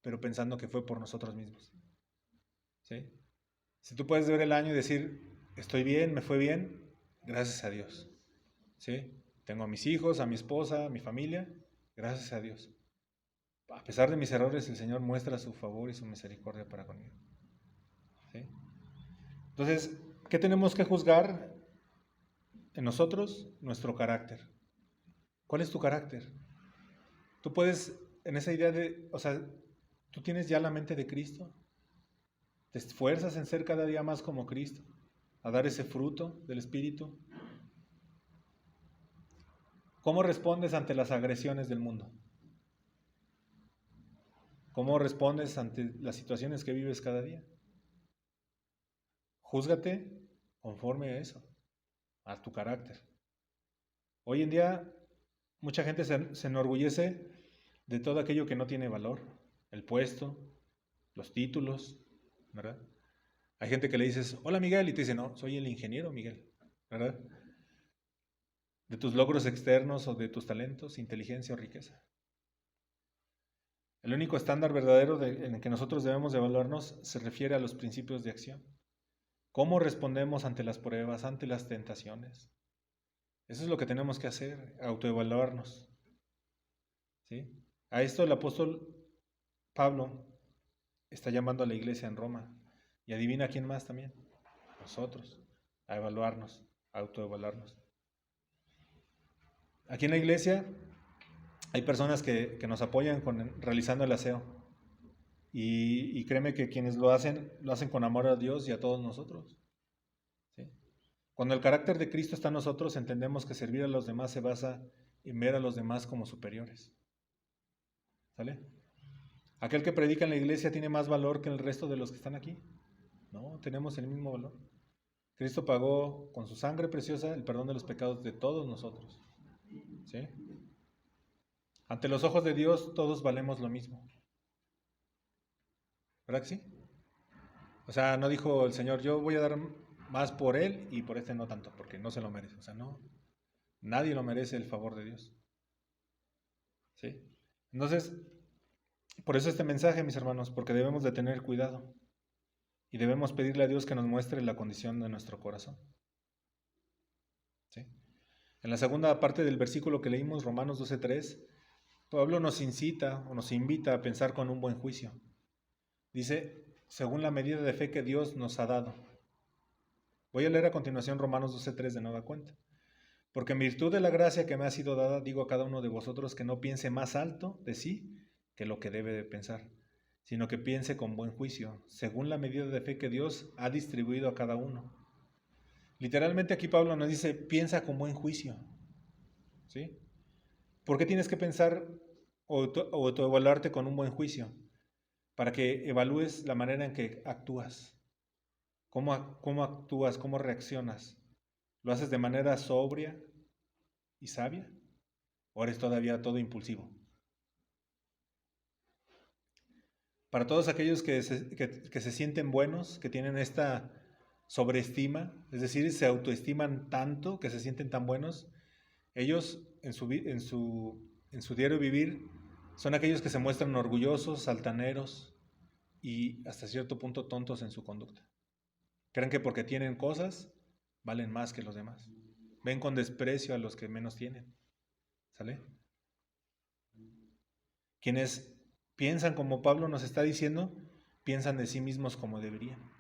pero pensando que fue por nosotros mismos, ¿sí? Si tú puedes ver el año y decir, estoy bien, me fue bien, gracias a Dios, ¿sí? Tengo a mis hijos, a mi esposa, a mi familia, gracias a Dios. A pesar de mis errores, el Señor muestra su favor y su misericordia para conmigo, ¿sí? Entonces, ¿qué tenemos que juzgar en nosotros? Nuestro carácter. ¿Cuál es tu carácter? Tú puedes, en esa idea de, o sea, tú tienes ya la mente de Cristo, te esfuerzas en ser cada día más como Cristo, a dar ese fruto del Espíritu. ¿Cómo respondes ante las agresiones del mundo? ¿Cómo respondes ante las situaciones que vives cada día? Júzgate conforme a eso, a tu carácter. Hoy en día, mucha gente se enorgullece de todo aquello que no tiene valor, el puesto, los títulos, ¿verdad? Hay gente que le dices, hola Miguel, y te dice, no, soy el ingeniero Miguel, ¿verdad? De tus logros externos o de tus talentos, inteligencia o riqueza. El único estándar verdadero en el que nosotros debemos de evaluarnos se refiere a los principios de acción. ¿Cómo respondemos ante las pruebas, ante las tentaciones? Eso es lo que tenemos que hacer, autoevaluarnos, ¿sí? A esto el apóstol Pablo está llamando a la iglesia en Roma. Y adivina quién más también. Nosotros. A evaluarnos, a autoevaluarnos. Aquí en la iglesia hay personas que nos apoyan realizando el aseo. Y créeme que quienes lo hacen con amor a Dios y a todos nosotros, ¿sí? Cuando el carácter de Cristo está en nosotros, entendemos que servir a los demás se basa en ver a los demás como superiores. ¿Sale? ¿Aquel que predica en la iglesia tiene más valor que el resto de los que están aquí? No, tenemos el mismo valor. Cristo pagó con su sangre preciosa el perdón de los pecados de todos nosotros, ¿sí? Ante los ojos de Dios todos valemos lo mismo. ¿Verdad que sí? O sea, no dijo el Señor, yo voy a dar más por él y por este no tanto, porque no se lo merece. O sea, no, nadie lo merece el favor de Dios, ¿sí? Entonces, por eso este mensaje, mis hermanos, porque debemos de tener cuidado y debemos pedirle a Dios que nos muestre la condición de nuestro corazón, ¿sí? En la segunda parte del versículo que leímos, Romanos 12:3, Pablo nos incita o nos invita a pensar con un buen juicio. Dice, según la medida de fe que Dios nos ha dado. Voy a leer a continuación Romanos 12:3 de nueva cuenta. Porque en virtud de la gracia que me ha sido dada, digo a cada uno de vosotros que no piense más alto de sí que lo que debe de pensar, sino que piense con buen juicio, según la medida de fe que Dios ha distribuido a cada uno. Literalmente aquí Pablo nos dice, piensa con buen juicio, ¿sí? ¿Por qué tienes que pensar o autoevaluarte con un buen juicio? Para que evalúes la manera en que actúas. ¿Cómo actúas? ¿Cómo reaccionas? ¿Lo haces de manera sobria y sabia? ¿O eres todavía todo impulsivo? Para todos aquellos que se sienten buenos, que tienen esta sobreestima, es decir, se autoestiman tanto, que se sienten tan buenos, ellos en su diario vivir son aquellos que se muestran orgullosos, altaneros y hasta cierto punto tontos en su conducta. Creen que porque tienen cosas valen más que los demás. Ven con desprecio a los que menos tienen. ¿Sale? Quienes piensan como Pablo nos está diciendo, piensan de sí mismos como deberían.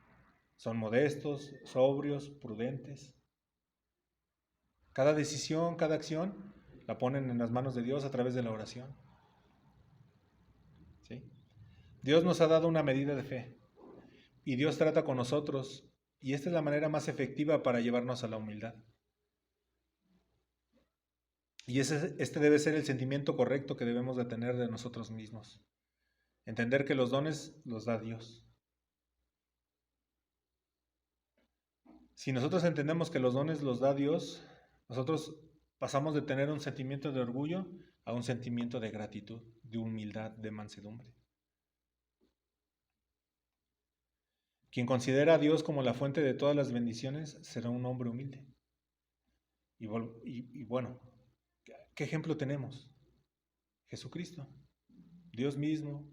Son modestos, sobrios, prudentes. Cada decisión, cada acción, la ponen en las manos de Dios a través de la oración. ¿Sí? Dios nos ha dado una medida de fe y Dios trata con nosotros y esta es la manera más efectiva para llevarnos a la humildad. Y este debe ser el sentimiento correcto que debemos de tener de nosotros mismos. Entender que los dones los da Dios. Si nosotros entendemos que los dones los da Dios, nosotros pasamos de tener un sentimiento de orgullo a un sentimiento de gratitud, de humildad, de mansedumbre. Quien considera a Dios como la fuente de todas las bendiciones será un hombre humilde. Y bueno, ¿qué ejemplo tenemos? Jesucristo, Dios mismo,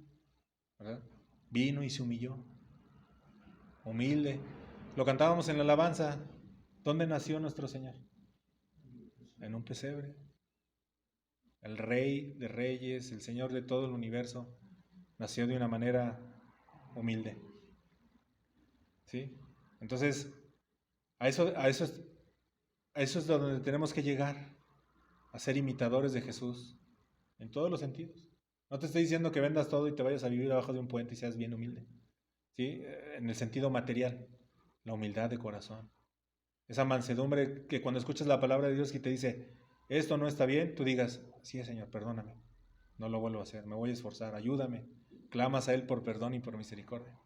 ¿verdad? Vino y se humilló, humilde. Lo cantábamos en la alabanza. ¿Dónde nació nuestro Señor? En un pesebre. El Rey de Reyes, el Señor de todo el universo, nació de una manera humilde. ¿Sí? Entonces, a eso es donde tenemos que llegar, a ser imitadores de Jesús, en todos los sentidos. No te estoy diciendo que vendas todo y te vayas a vivir abajo de un puente y seas bien humilde. ¿Sí? En el sentido material, la humildad de corazón. Esa mansedumbre que cuando escuchas la palabra de Dios que te dice, esto no está bien, tú digas, sí, Señor, perdóname, no lo vuelvo a hacer, me voy a esforzar, ayúdame. Clamas a Él por perdón y por misericordia.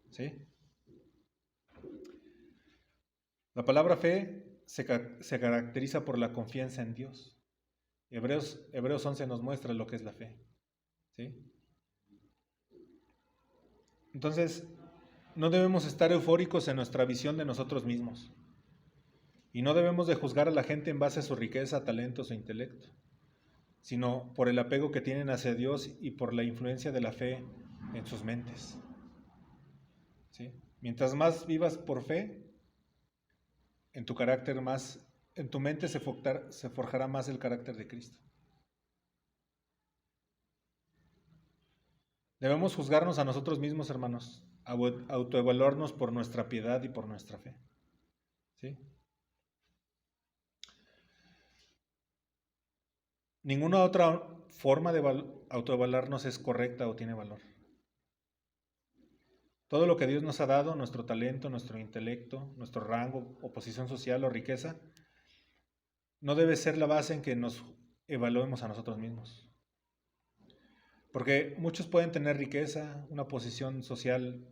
¿Sí? La palabra fe se caracteriza por la confianza en Dios. Hebreos 11 nos muestra lo que es la fe. ¿Sí? Entonces, no debemos estar eufóricos en nuestra visión de nosotros mismos. Y no debemos de juzgar a la gente en base a su riqueza, talentos o intelecto, sino por el apego que tienen hacia Dios y por la influencia de la fe en sus mentes. ¿Sí? Mientras más vivas por fe, en tu carácter más, en tu mente se forjará más el carácter de Cristo. Debemos juzgarnos a nosotros mismos, hermanos, autoevaluarnos por nuestra piedad y por nuestra fe. ¿Sí? Ninguna otra forma de autoevaluarnos es correcta o tiene valor. Todo lo que Dios nos ha dado, nuestro talento, nuestro intelecto, nuestro rango o posición social o riqueza, no debe ser la base en que nos evaluemos a nosotros mismos. Porque muchos pueden tener riqueza, una posición social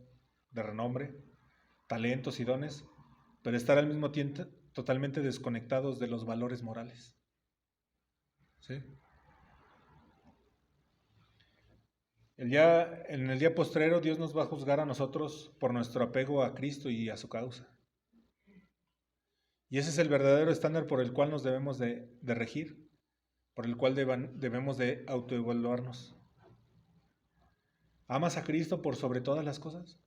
de renombre, talentos y dones, pero estar al mismo tiempo totalmente desconectados de los valores morales. ¿Sí? En el día postrero Dios nos va a juzgar a nosotros por nuestro apego a Cristo y a su causa. Y ese es el verdadero estándar por el cual nos debemos de regir, por el cual debemos de autoevaluarnos. ¿Amas a Cristo por sobre todas las cosas?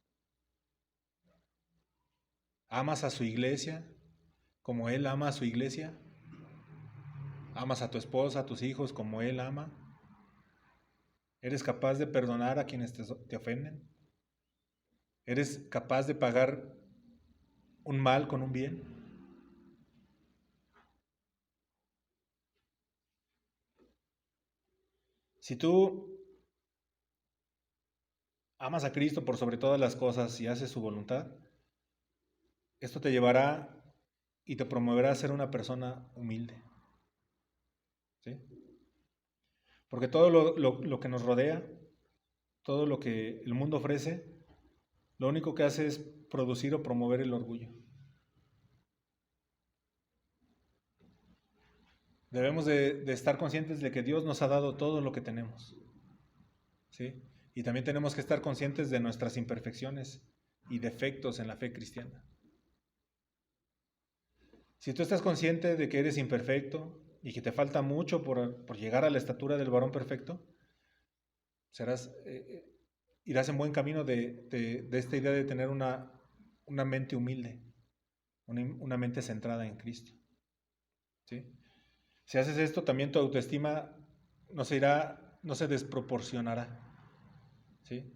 ¿Amas a su iglesia como Él ama a su iglesia? ¿Amas a tu esposa, a tus hijos como Él ama? ¿Eres capaz de perdonar a quienes te ofenden? ¿Eres capaz de pagar un mal con un bien? Si tú amas a Cristo por sobre todas las cosas y haces su voluntad, esto te llevará y te promoverá a ser una persona humilde. ¿Sí? Porque todo lo que nos rodea, todo lo que el mundo ofrece, lo único que hace es producir o promover el orgullo. Debemos de estar conscientes de que Dios nos ha dado todo lo que tenemos. ¿Sí? Y también tenemos que estar conscientes de nuestras imperfecciones y defectos en la fe cristiana. Si tú estás consciente de que eres imperfecto y que te falta mucho por llegar a la estatura del varón perfecto, irás en buen camino de esta idea de tener una mente humilde. una mente centrada en Cristo. ¿Sí? Si haces esto, también tu autoestima no se desproporcionará. ¿Sí?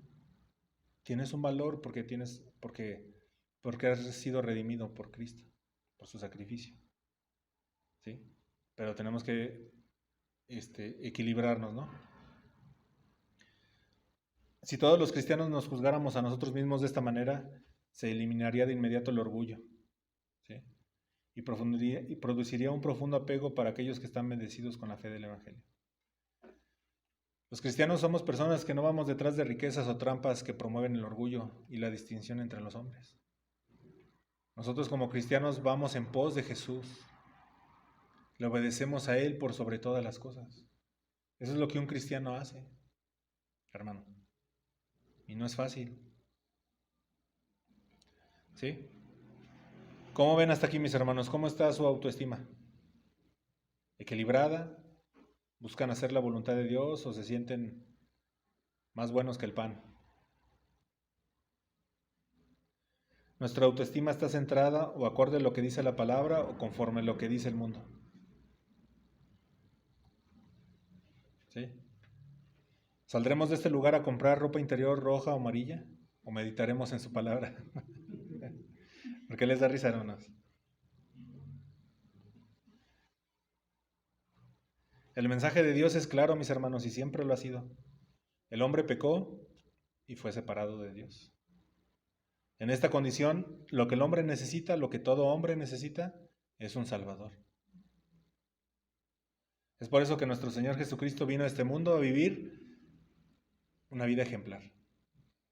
Tienes un valor porque has sido redimido por Cristo, por su sacrificio. ¿Sí? Pero tenemos que equilibrarnos, ¿no? Si todos los cristianos nos juzgáramos a nosotros mismos de esta manera, se eliminaría de inmediato el orgullo, ¿sí? Y produciría un profundo apego para aquellos que están bendecidos con la fe del Evangelio. Los cristianos somos personas que no vamos detrás de riquezas o trampas que promueven el orgullo y la distinción entre los hombres. Nosotros como cristianos vamos en pos de Jesús. Le obedecemos a Él por sobre todas las cosas. Eso es lo que un cristiano hace, hermano. Y no es fácil. ¿Sí? ¿Cómo ven hasta aquí, mis hermanos? ¿Cómo está su autoestima? ¿Equilibrada? ¿Buscan hacer la voluntad de Dios o se sienten más buenos que el pan? ¿Nuestra autoestima está centrada o acorde a lo que dice la palabra o conforme a lo que dice el mundo? ¿Sí? ¿Saldremos de este lugar a comprar ropa interior roja o amarilla? ¿O meditaremos en su palabra? ¿Por qué les da risa, hermanos? El mensaje de Dios es claro, mis hermanos, y siempre lo ha sido. El hombre pecó y fue separado de Dios. En esta condición, lo que el hombre necesita, lo que todo hombre necesita, es un Salvador. Es por eso que nuestro Señor Jesucristo vino a este mundo a vivir una vida ejemplar,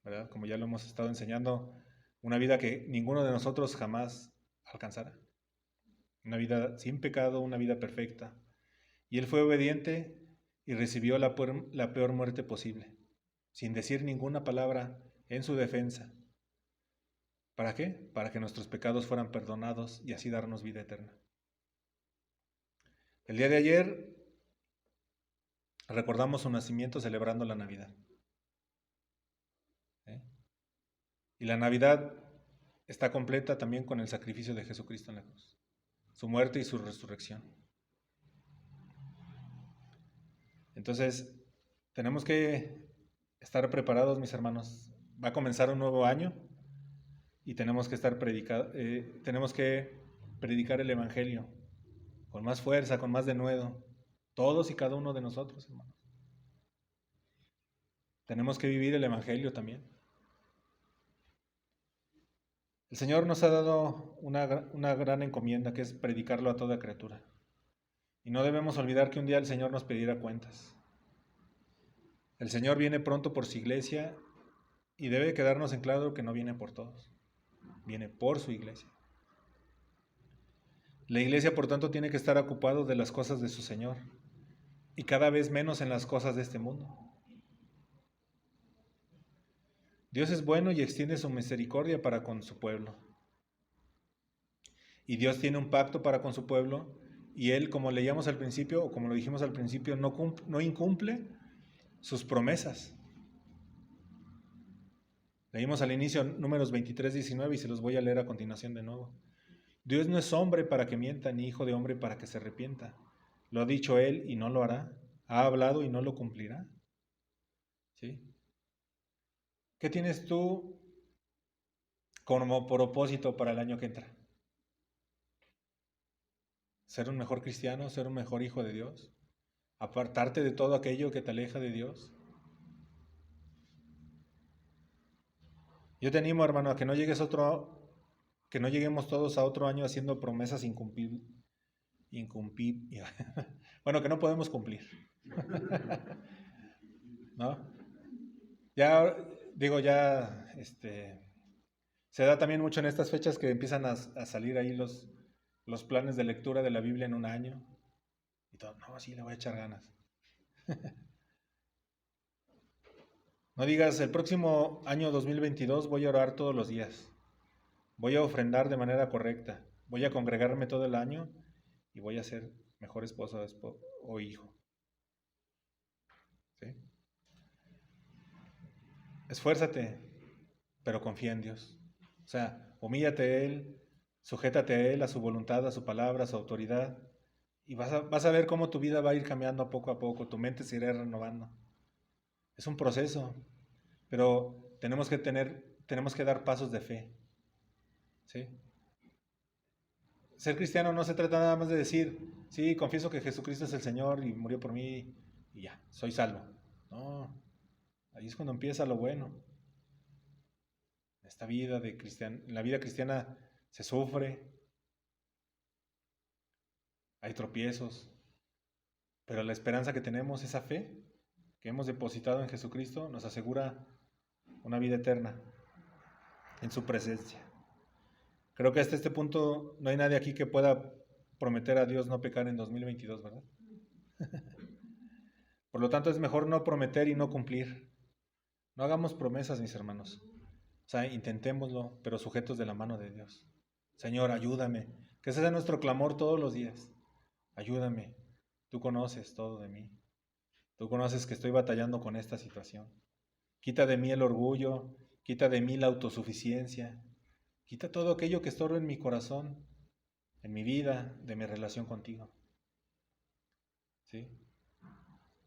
¿verdad? Como ya lo hemos estado enseñando, una vida que ninguno de nosotros jamás alcanzará. Una vida sin pecado, una vida perfecta. Y Él fue obediente y recibió la peor muerte posible, sin decir ninguna palabra en su defensa. ¿Para qué? Para que nuestros pecados fueran perdonados y así darnos vida eterna. El día de ayer recordamos su nacimiento celebrando la Navidad. ¿Eh? Y la Navidad está completa también con el sacrificio de Jesucristo en la cruz, su muerte y su resurrección. Entonces, tenemos que estar preparados, mis hermanos. Va a comenzar un nuevo año y tenemos que tenemos que predicar el Evangelio con más fuerza, con más denuedo, todos y cada uno de nosotros, hermanos. Tenemos que vivir el Evangelio también. El Señor nos ha dado una gran encomienda, que es predicarlo a toda criatura. Y no debemos olvidar que un día el Señor nos pedirá cuentas. El Señor viene pronto por su iglesia y debe quedarnos en claro que no viene por todos, viene por su iglesia. La iglesia, por tanto, tiene que estar ocupado de las cosas de su Señor y cada vez menos en las cosas de este mundo. Dios es bueno y extiende su misericordia para con su pueblo. Y Dios tiene un pacto para con su pueblo y Él, como leíamos al principio, o como lo dijimos al principio, no incumple sus promesas. Leímos al inicio Números 23, 19 y se los voy a leer a continuación de nuevo. Dios no es hombre para que mienta, ni hijo de hombre para que se arrepienta. Lo ha dicho Él y no lo hará. Ha hablado y no lo cumplirá. ¿Sí? ¿Qué tienes tú como propósito para el año que entra? ¿Ser un mejor cristiano? ¿Ser un mejor hijo de Dios? ¿Apartarte de todo aquello que te aleja de Dios? Yo te animo, hermano, a que no lleguemos todos a otro año haciendo promesas bueno, que no podemos cumplir. ¿No? Ya, digo, se da también mucho en estas fechas que empiezan a salir ahí los planes de lectura de la Biblia en un año. Y todo, no, sí, le voy a echar ganas. No digas, el próximo año 2022 voy a orar todos los días. Voy a ofrendar de manera correcta. Voy a congregarme todo el año y voy a ser mejor esposa o hijo. ¿Sí? Esfuérzate, pero confía en Dios. O sea, humíllate a Él, Sujétate a Él, a su voluntad, a su palabra, a su autoridad, y vas a ver cómo tu vida va a ir cambiando poco a poco, tu mente se irá renovando. Es un proceso, pero tenemos que dar pasos de fe, ¿sí? Ser cristiano no se trata nada más de decir, sí, confieso que Jesucristo es el Señor y murió por mí y ya, soy salvo. No, ahí es cuando empieza lo bueno. En la vida cristiana se sufre, hay tropiezos, pero la esperanza que tenemos, esa fe que hemos depositado en Jesucristo, nos asegura una vida eterna en su presencia. Creo que hasta este punto no hay nadie aquí que pueda prometer a Dios no pecar en 2022, ¿verdad? Por lo tanto, es mejor no prometer y no cumplir. No hagamos promesas, mis hermanos. O sea, intentémoslo, pero sujetos de la mano de Dios. Señor, ayúdame. Que ese sea nuestro clamor todos los días. Ayúdame. Tú conoces todo de mí. Tú conoces que estoy batallando con esta situación. Quita de mí el orgullo, quita de mí la autosuficiencia, quita todo aquello que estorba en mi corazón, en mi vida, de mi relación contigo. ¿Sí?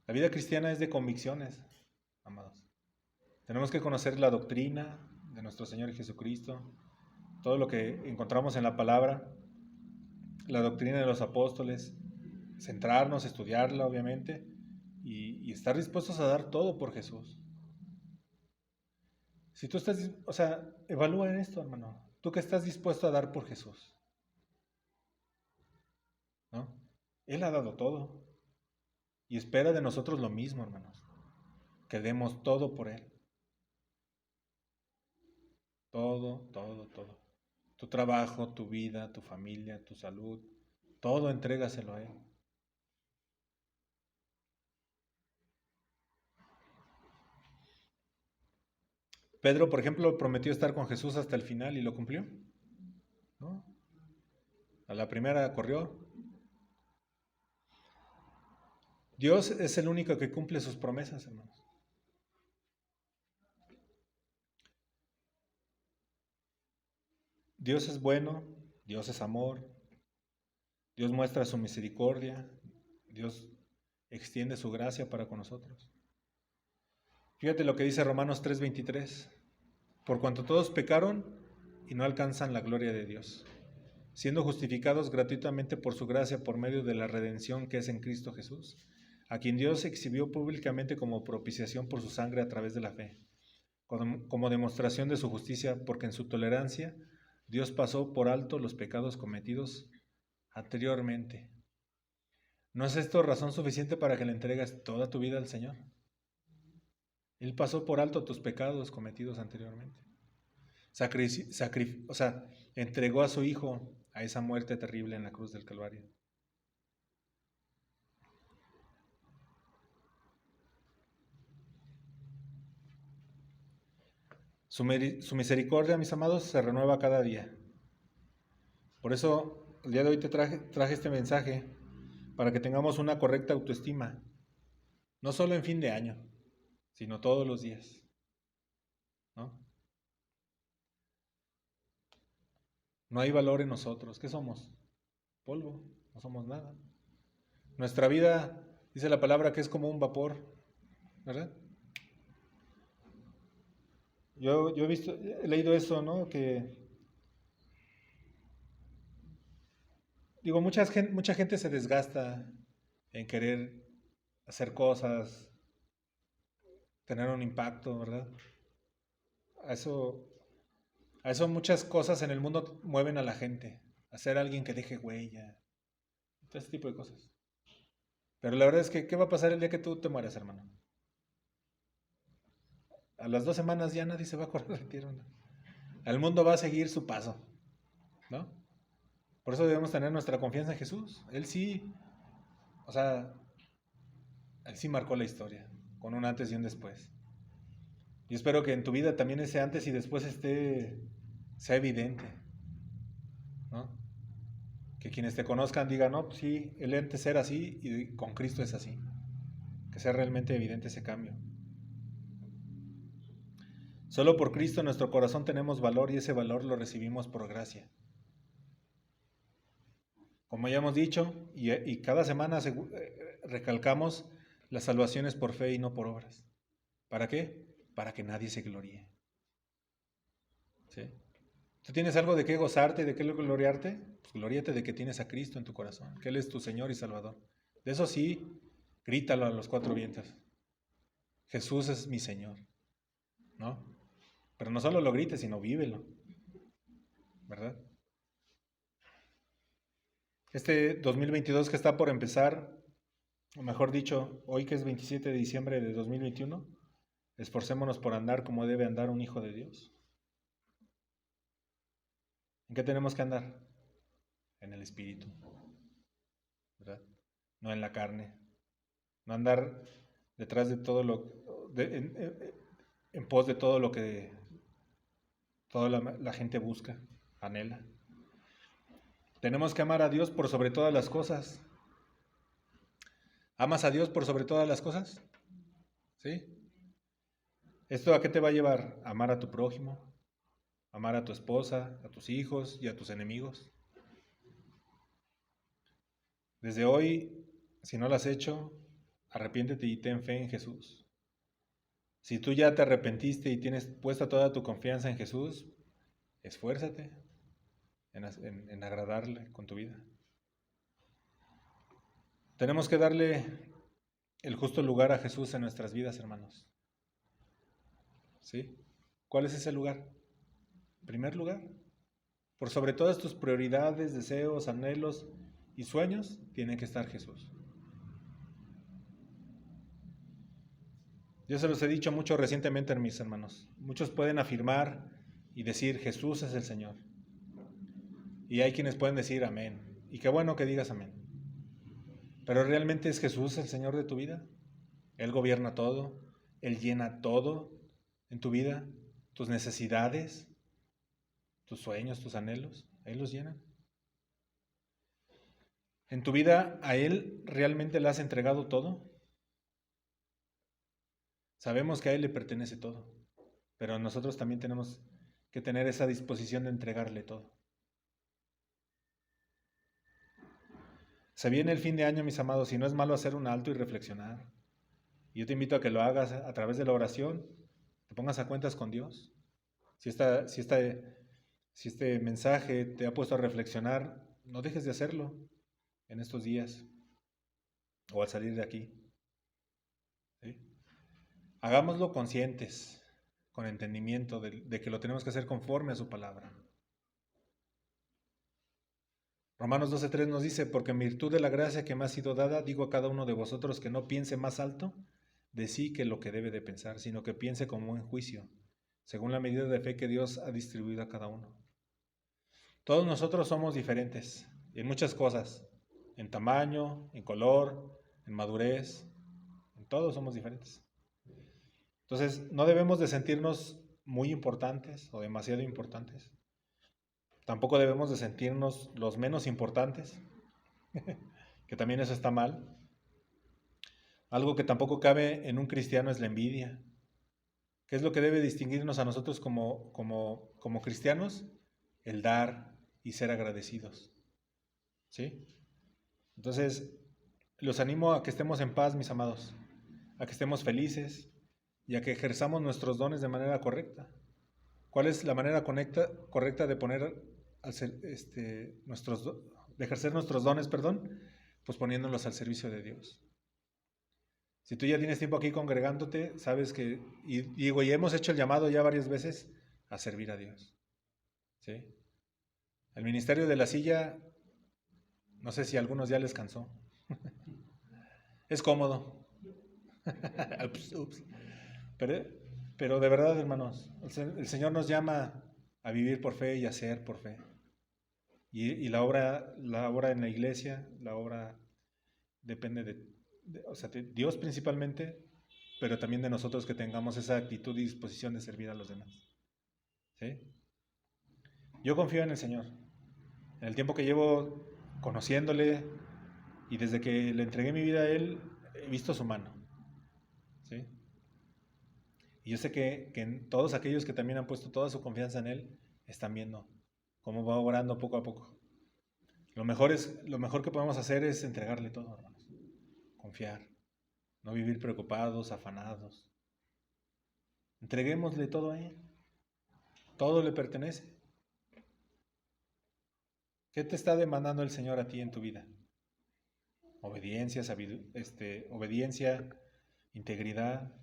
La vida cristiana es de convicciones, amados. Tenemos que conocer la doctrina de nuestro Señor Jesucristo, todo lo que encontramos en la palabra, la doctrina de los apóstoles, centrarnos, estudiarla, obviamente, y estar dispuestos a dar todo por Jesús. Si tú estás, o sea, evalúa en esto, hermano. ¿Tú qué estás dispuesto a dar por Jesús? ¿No? Él ha dado todo. Y espera de nosotros lo mismo, hermanos. Que demos todo por Él. Todo, todo, todo. Tu trabajo, tu vida, tu familia, tu salud. Todo entrégaselo a Él. Pedro, por ejemplo, prometió estar con Jesús hasta el final y lo cumplió. ¿No? A la primera corrió. Dios es el único que cumple sus promesas, hermanos. Dios es bueno, Dios es amor, Dios muestra su misericordia, Dios extiende su gracia para con nosotros. Fíjate lo que dice Romanos 3:23. Por cuanto todos pecaron y no alcanzan la gloria de Dios, siendo justificados gratuitamente por su gracia por medio de la redención que es en Cristo Jesús, a quien Dios exhibió públicamente como propiciación por su sangre a través de la fe, como demostración de su justicia, porque en su tolerancia Dios pasó por alto los pecados cometidos anteriormente. ¿No es esto razón suficiente para que le entregues toda tu vida al Señor? Él pasó por alto tus pecados cometidos anteriormente. O sea, entregó a su Hijo a esa muerte terrible en la cruz del Calvario. Su misericordia, mis amados, se renueva cada día. Por eso, el día de hoy te traje este mensaje para que tengamos una correcta autoestima, no solo en fin de año, sino todos los días, ¿no? No hay valor en nosotros. ¿Qué somos? Polvo, no somos nada. Nuestra vida, dice la palabra, que es como un vapor, ¿verdad? Yo he leído eso, ¿no? Que, digo, mucha gente se desgasta en querer hacer cosas, tener un impacto, ¿verdad? A eso, a eso muchas cosas en el mundo mueven a la gente, a ser alguien que deje huella, todo ese tipo de cosas. Pero la verdad es que, ¿qué va a pasar el día que tú te mueras, hermano? A las 2 semanas ya nadie se va a acordar de ti, hermano. El mundo va a seguir su paso, ¿no? Por eso debemos tener nuestra confianza en Jesús. Él sí, o sea, Él sí marcó la historia, con un antes y un después. Y espero que en tu vida también ese antes y después sea evidente, ¿no? Que quienes te conozcan digan, no, pues sí, él antes era así y con Cristo es así. Que sea realmente evidente ese cambio. Solo por Cristo en nuestro corazón tenemos valor y ese valor lo recibimos por gracia. Como ya hemos dicho, y cada semana recalcamos, la salvación es por fe y no por obras. ¿Para qué? Para que nadie se gloríe. ¿Sí? ¿Tú tienes algo de qué gozarte, de qué gloriarte? Pues gloriate de que tienes a Cristo en tu corazón, que Él es tu Señor y Salvador. De eso sí, grítalo a los cuatro vientos. Jesús es mi Señor, ¿no? Pero no solo lo grites, sino vívelo, ¿verdad? Este 2022 que está por empezar, o mejor dicho, hoy que es 27 de diciembre de 2021, esforcémonos por andar como debe andar un hijo de Dios. ¿En qué tenemos que andar? En el Espíritu, ¿verdad? No en la carne. No andar detrás de todo en pos de todo lo que toda la gente busca, anhela. Tenemos que amar a Dios por sobre todas las cosas. ¿Amas a Dios por sobre todas las cosas? ¿Sí? ¿Esto a qué te va a llevar? Amar a tu prójimo, amar a tu esposa, a tus hijos y a tus enemigos. Desde hoy, si no lo has hecho, arrepiéntete y ten fe en Jesús. Si tú ya te arrepentiste y tienes puesta toda tu confianza en Jesús, esfuérzate en agradarle con tu vida. Tenemos que darle el justo lugar a Jesús en nuestras vidas, hermanos. ¿Sí? ¿Cuál es ese lugar? En primer lugar, por sobre todas tus prioridades, deseos, anhelos y sueños, tiene que estar Jesús. Yo se los he dicho mucho recientemente, mis hermanos. Muchos pueden afirmar y decir Jesús es el Señor. Y hay quienes pueden decir amén. Y qué bueno que digas amén. Pero ¿realmente es Jesús el Señor de tu vida? Él gobierna todo, Él llena todo en tu vida, tus necesidades, tus sueños, tus anhelos, Él los llena. ¿En tu vida a Él realmente le has entregado todo? Sabemos que a Él le pertenece todo, pero nosotros también tenemos que tener esa disposición de entregarle todo. Se viene el fin de año, mis amados, y no es malo hacer un alto y reflexionar. Y yo te invito a que lo hagas a través de la oración, te pongas a cuentas con Dios. Si este mensaje te ha puesto a reflexionar, no dejes de hacerlo en estos días o al salir de aquí. ¿Sí? Hagámoslo conscientes, con entendimiento de que lo tenemos que hacer conforme a su palabra. Romanos 12:3 nos dice, porque en virtud de la gracia que me ha sido dada, digo a cada uno de vosotros que no piense más alto de sí que lo que debe de pensar, sino que piense con buen juicio, según la medida de fe que Dios ha distribuido a cada uno. Todos nosotros somos diferentes en muchas cosas, en tamaño, en color, en madurez, en todos somos diferentes. Entonces, no debemos de sentirnos muy importantes o demasiado importantes. Tampoco debemos de sentirnos los menos importantes, que también eso está mal. Algo que tampoco cabe en un cristiano es la envidia. ¿Qué es lo que debe distinguirnos a nosotros como cristianos? El dar y ser agradecidos. ¿Sí? Entonces, los animo a que estemos en paz, mis amados, a que estemos felices y a que ejerzamos nuestros dones de manera correcta. ¿Cuál es la manera correcta de poner de ejercer nuestros dones, pues poniéndolos al servicio de Dios? Si tú ya tienes tiempo aquí congregándote, sabes que, y hemos hecho el llamado ya varias veces a servir a Dios. ¿Sí? El ministerio de la silla, no sé si a algunos ya les cansó. Es cómodo. Ups. Pero de verdad, hermanos, el Señor nos llama a vivir por fe y a hacer por fe. Y la obra en la iglesia, la obra depende de Dios principalmente, pero también de nosotros que tengamos esa actitud y disposición de servir a los demás. ¿Sí? Yo confío en el Señor. En el tiempo que llevo conociéndole y desde que le entregué mi vida a Él, he visto su mano. ¿Sí? Y yo sé que en todos aquellos que también han puesto toda su confianza en Él, están viendo cómo va obrando poco a poco. Lo mejor que podemos hacer es entregarle todo, hermanos. Confiar. No vivir preocupados, afanados. Entreguémosle todo a Él. Todo le pertenece. ¿Qué te está demandando el Señor a ti en tu vida? Obediencia, obediencia, integridad.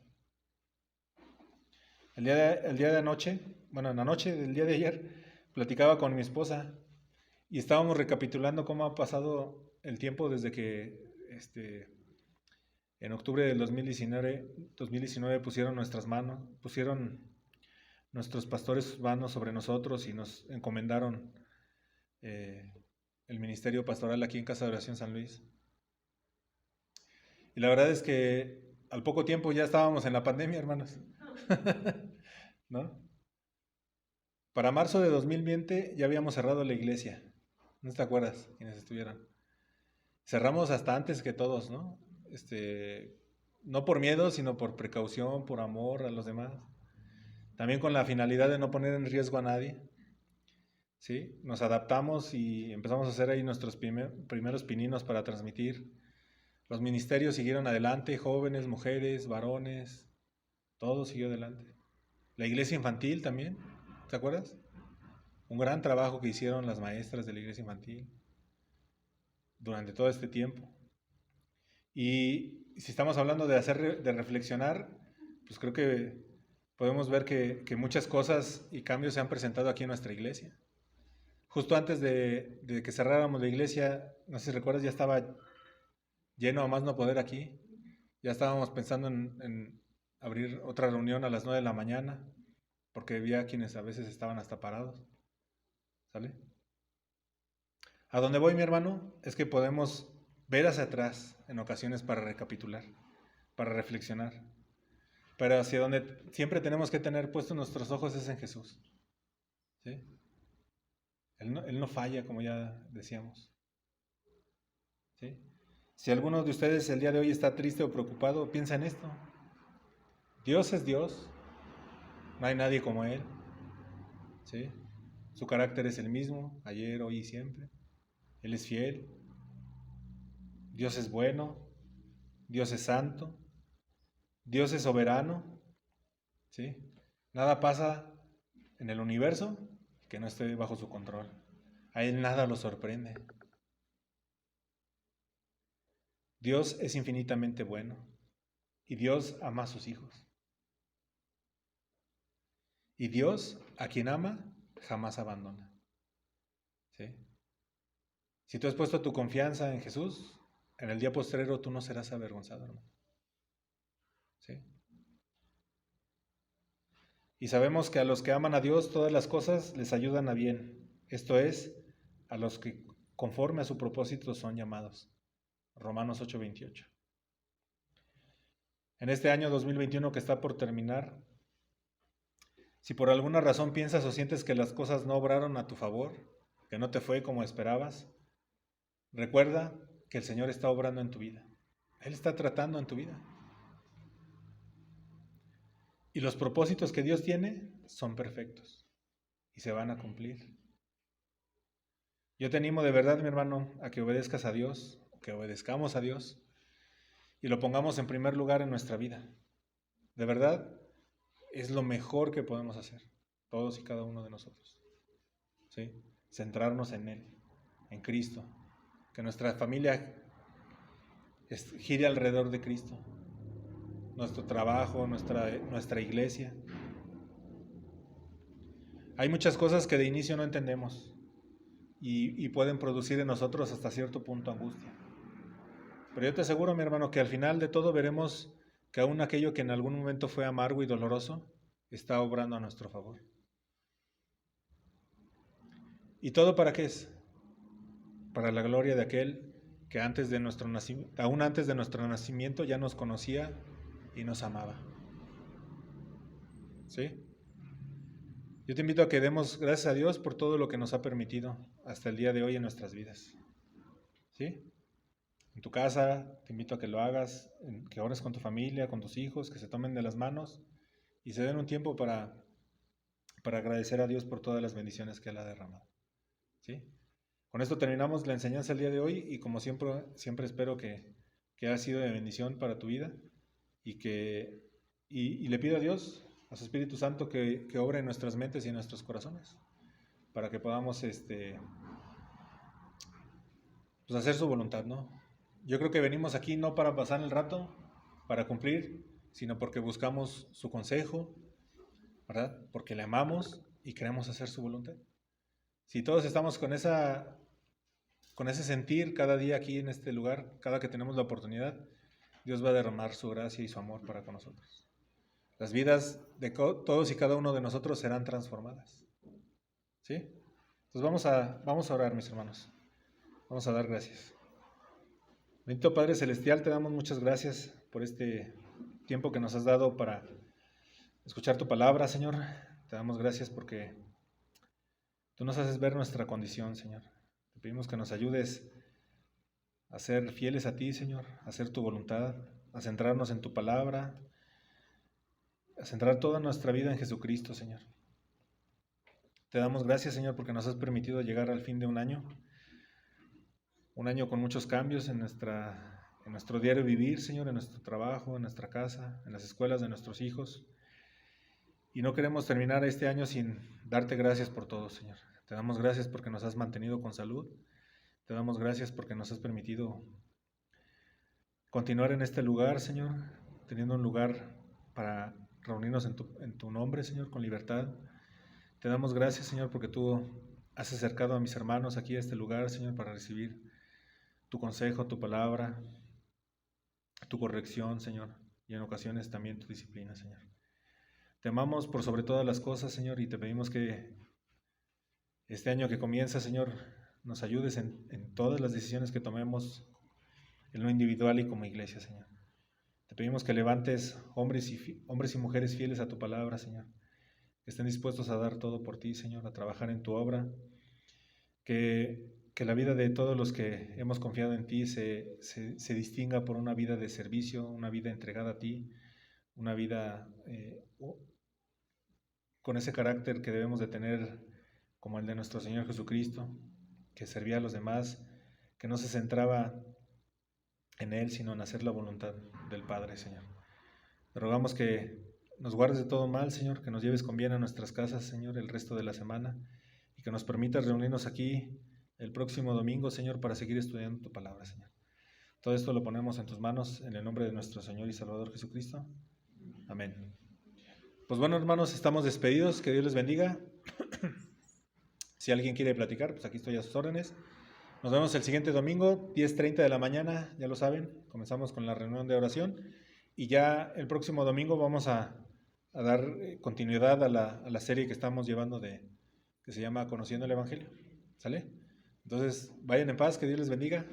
El día de anoche, bueno, en la noche del día de ayer, platicaba con mi esposa y estábamos recapitulando cómo ha pasado el tiempo desde que en octubre del 2019 pusieron nuestros pastores manos sobre nosotros y nos encomendaron el ministerio pastoral aquí en Casa de Oración San Luis. Y la verdad es que al poco tiempo ya estábamos en la pandemia, hermanos. ¿No? Para marzo de 2020 ya habíamos cerrado la iglesia. ¿No te acuerdas quienes estuvieron? Cerramos hasta antes que todos, ¿no? No por miedo, sino por precaución, por amor a los demás. También con la finalidad de no poner en riesgo a nadie. ¿Sí? Nos adaptamos y empezamos a hacer ahí nuestros primeros pininos para transmitir. Los ministerios siguieron adelante, jóvenes, mujeres, varones, todo siguió adelante. La iglesia infantil también, ¿te acuerdas? Un gran trabajo que hicieron las maestras de la iglesia infantil durante todo este tiempo. Y si estamos hablando de reflexionar, pues creo que podemos ver que muchas cosas y cambios se han presentado aquí en nuestra iglesia. Justo antes de que cerráramos la iglesia, no sé si recuerdas, ya estaba lleno a más no poder aquí. Ya estábamos pensando en abrir otra reunión a las 9 de la mañana, porque había quienes a veces estaban hasta parados. ¿Sale? A donde voy, mi hermano, es que podemos ver hacia atrás en ocasiones para recapitular, para reflexionar. Pero hacia donde siempre tenemos que tener puestos nuestros ojos es en Jesús. ¿Sí? Él no falla, como ya decíamos. ¿Sí? Si alguno de ustedes el día de hoy está triste o preocupado, piensa en esto. Dios es Dios. No hay nadie como Él. ¿Sí? Su carácter es el mismo, ayer, hoy y siempre. Él es fiel. Dios es bueno. Dios es santo. Dios es soberano. ¿Sí? Nada pasa en el universo que no esté bajo su control. A Él nada lo sorprende. Dios es infinitamente bueno y Dios ama a sus hijos. Y Dios, a quien ama, jamás abandona. ¿Sí? Si tú has puesto tu confianza en Jesús, en el día postrero tú no serás avergonzado, hermano. ¿Sí? Y sabemos que a los que aman a Dios todas las cosas les ayudan a bien. Esto es, a los que conforme a su propósito son llamados. Romanos 8:28. En este año 2021 que está por terminar, si por alguna razón piensas o sientes que las cosas no obraron a tu favor, que no te fue como esperabas, recuerda que el Señor está obrando en tu vida. Él está tratando en tu vida. Y los propósitos que Dios tiene son perfectos y se van a cumplir. Yo te animo de verdad, mi hermano, a que obedezcas a Dios, que obedezcamos a Dios y lo pongamos en primer lugar en nuestra vida. De verdad, es lo mejor que podemos hacer, todos y cada uno de nosotros. ¿Sí? Centrarnos en Él, en Cristo. Que nuestra familia gire alrededor de Cristo. Nuestro trabajo, nuestra iglesia. Hay muchas cosas que de inicio no entendemos y pueden producir en nosotros hasta cierto punto angustia. Pero yo te aseguro, mi hermano, que al final de todo veremos que aún aquello que en algún momento fue amargo y doloroso está obrando a nuestro favor. ¿Y todo para qué es? Para la gloria de aquel que aún antes de nuestro nacimiento ya nos conocía y nos amaba. ¿Sí? Yo te invito a que demos gracias a Dios por todo lo que nos ha permitido hasta el día de hoy en nuestras vidas. ¿Sí? En tu casa, te invito a que lo hagas, que ores con tu familia, con tus hijos, que se tomen de las manos y se den un tiempo para agradecer a Dios por todas las bendiciones que Él ha derramado. ¿Sí? Con esto terminamos la enseñanza el día de hoy y como siempre espero que haya sido de bendición para tu vida y le pido a Dios, a su Espíritu Santo, que obre en nuestras mentes y en nuestros corazones para que podamos pues hacer su voluntad, ¿no? Yo creo que venimos aquí no para pasar el rato, para cumplir, sino porque buscamos su consejo, ¿verdad? Porque le amamos y queremos hacer su voluntad. Si todos estamos con ese sentir cada día aquí en este lugar, cada que tenemos la oportunidad, Dios va a derramar su gracia y su amor para con nosotros. Las vidas de todos y cada uno de nosotros serán transformadas. ¿Sí? Entonces vamos a orar, mis hermanos. Vamos a dar gracias. Bendito Padre Celestial, te damos muchas gracias por este tiempo que nos has dado para escuchar tu palabra, Señor. Te damos gracias porque tú nos haces ver nuestra condición, Señor. Te pedimos que nos ayudes a ser fieles a ti, Señor, a hacer tu voluntad, a centrarnos en tu palabra, a centrar toda nuestra vida en Jesucristo, Señor. Te damos gracias, Señor, porque nos has permitido llegar al fin de un año con muchos cambios en nuestro diario vivir, Señor, en nuestro trabajo, en nuestra casa, en las escuelas de nuestros hijos. Y no queremos terminar este año sin darte gracias por todo, Señor. Te damos gracias porque nos has mantenido con salud. Te damos gracias porque nos has permitido continuar en este lugar, Señor, teniendo un lugar para reunirnos en tu nombre, Señor, con libertad. Te damos gracias, Señor, porque tú has acercado a mis hermanos aquí a este lugar, Señor, para recibir tu consejo, tu palabra, tu corrección, Señor, y en ocasiones también tu disciplina, Señor. Te amamos por sobre todas las cosas, Señor, y te pedimos que este año que comienza, Señor, nos ayudes en todas las decisiones que tomemos en lo individual y como iglesia, Señor. Te pedimos que levantes hombres y mujeres fieles a tu palabra, Señor, que estén dispuestos a dar todo por ti, Señor, a trabajar en tu obra, que la vida de todos los que hemos confiado en ti se distinga por una vida de servicio, una vida entregada a ti, una vida con ese carácter que debemos de tener como el de nuestro Señor Jesucristo, que servía a los demás, que no se centraba en Él, sino en hacer la voluntad del Padre, Señor. Te rogamos que nos guardes de todo mal, Señor, que nos lleves con bien a nuestras casas, Señor, el resto de la semana, y que nos permitas reunirnos aquí el próximo domingo, Señor, para seguir estudiando tu palabra, Señor. Todo esto lo ponemos en tus manos, en el nombre de nuestro Señor y Salvador Jesucristo. Amén. Pues bueno, hermanos, estamos despedidos. Que Dios les bendiga. Si alguien quiere platicar, pues aquí estoy a sus órdenes. Nos vemos el siguiente domingo, 10:30 de la mañana, ya lo saben. Comenzamos con la reunión de oración. Y ya el próximo domingo vamos a dar continuidad a la serie que estamos llevando que se llama Conociendo el Evangelio. ¿Sale? Entonces, vayan en paz, que Dios les bendiga.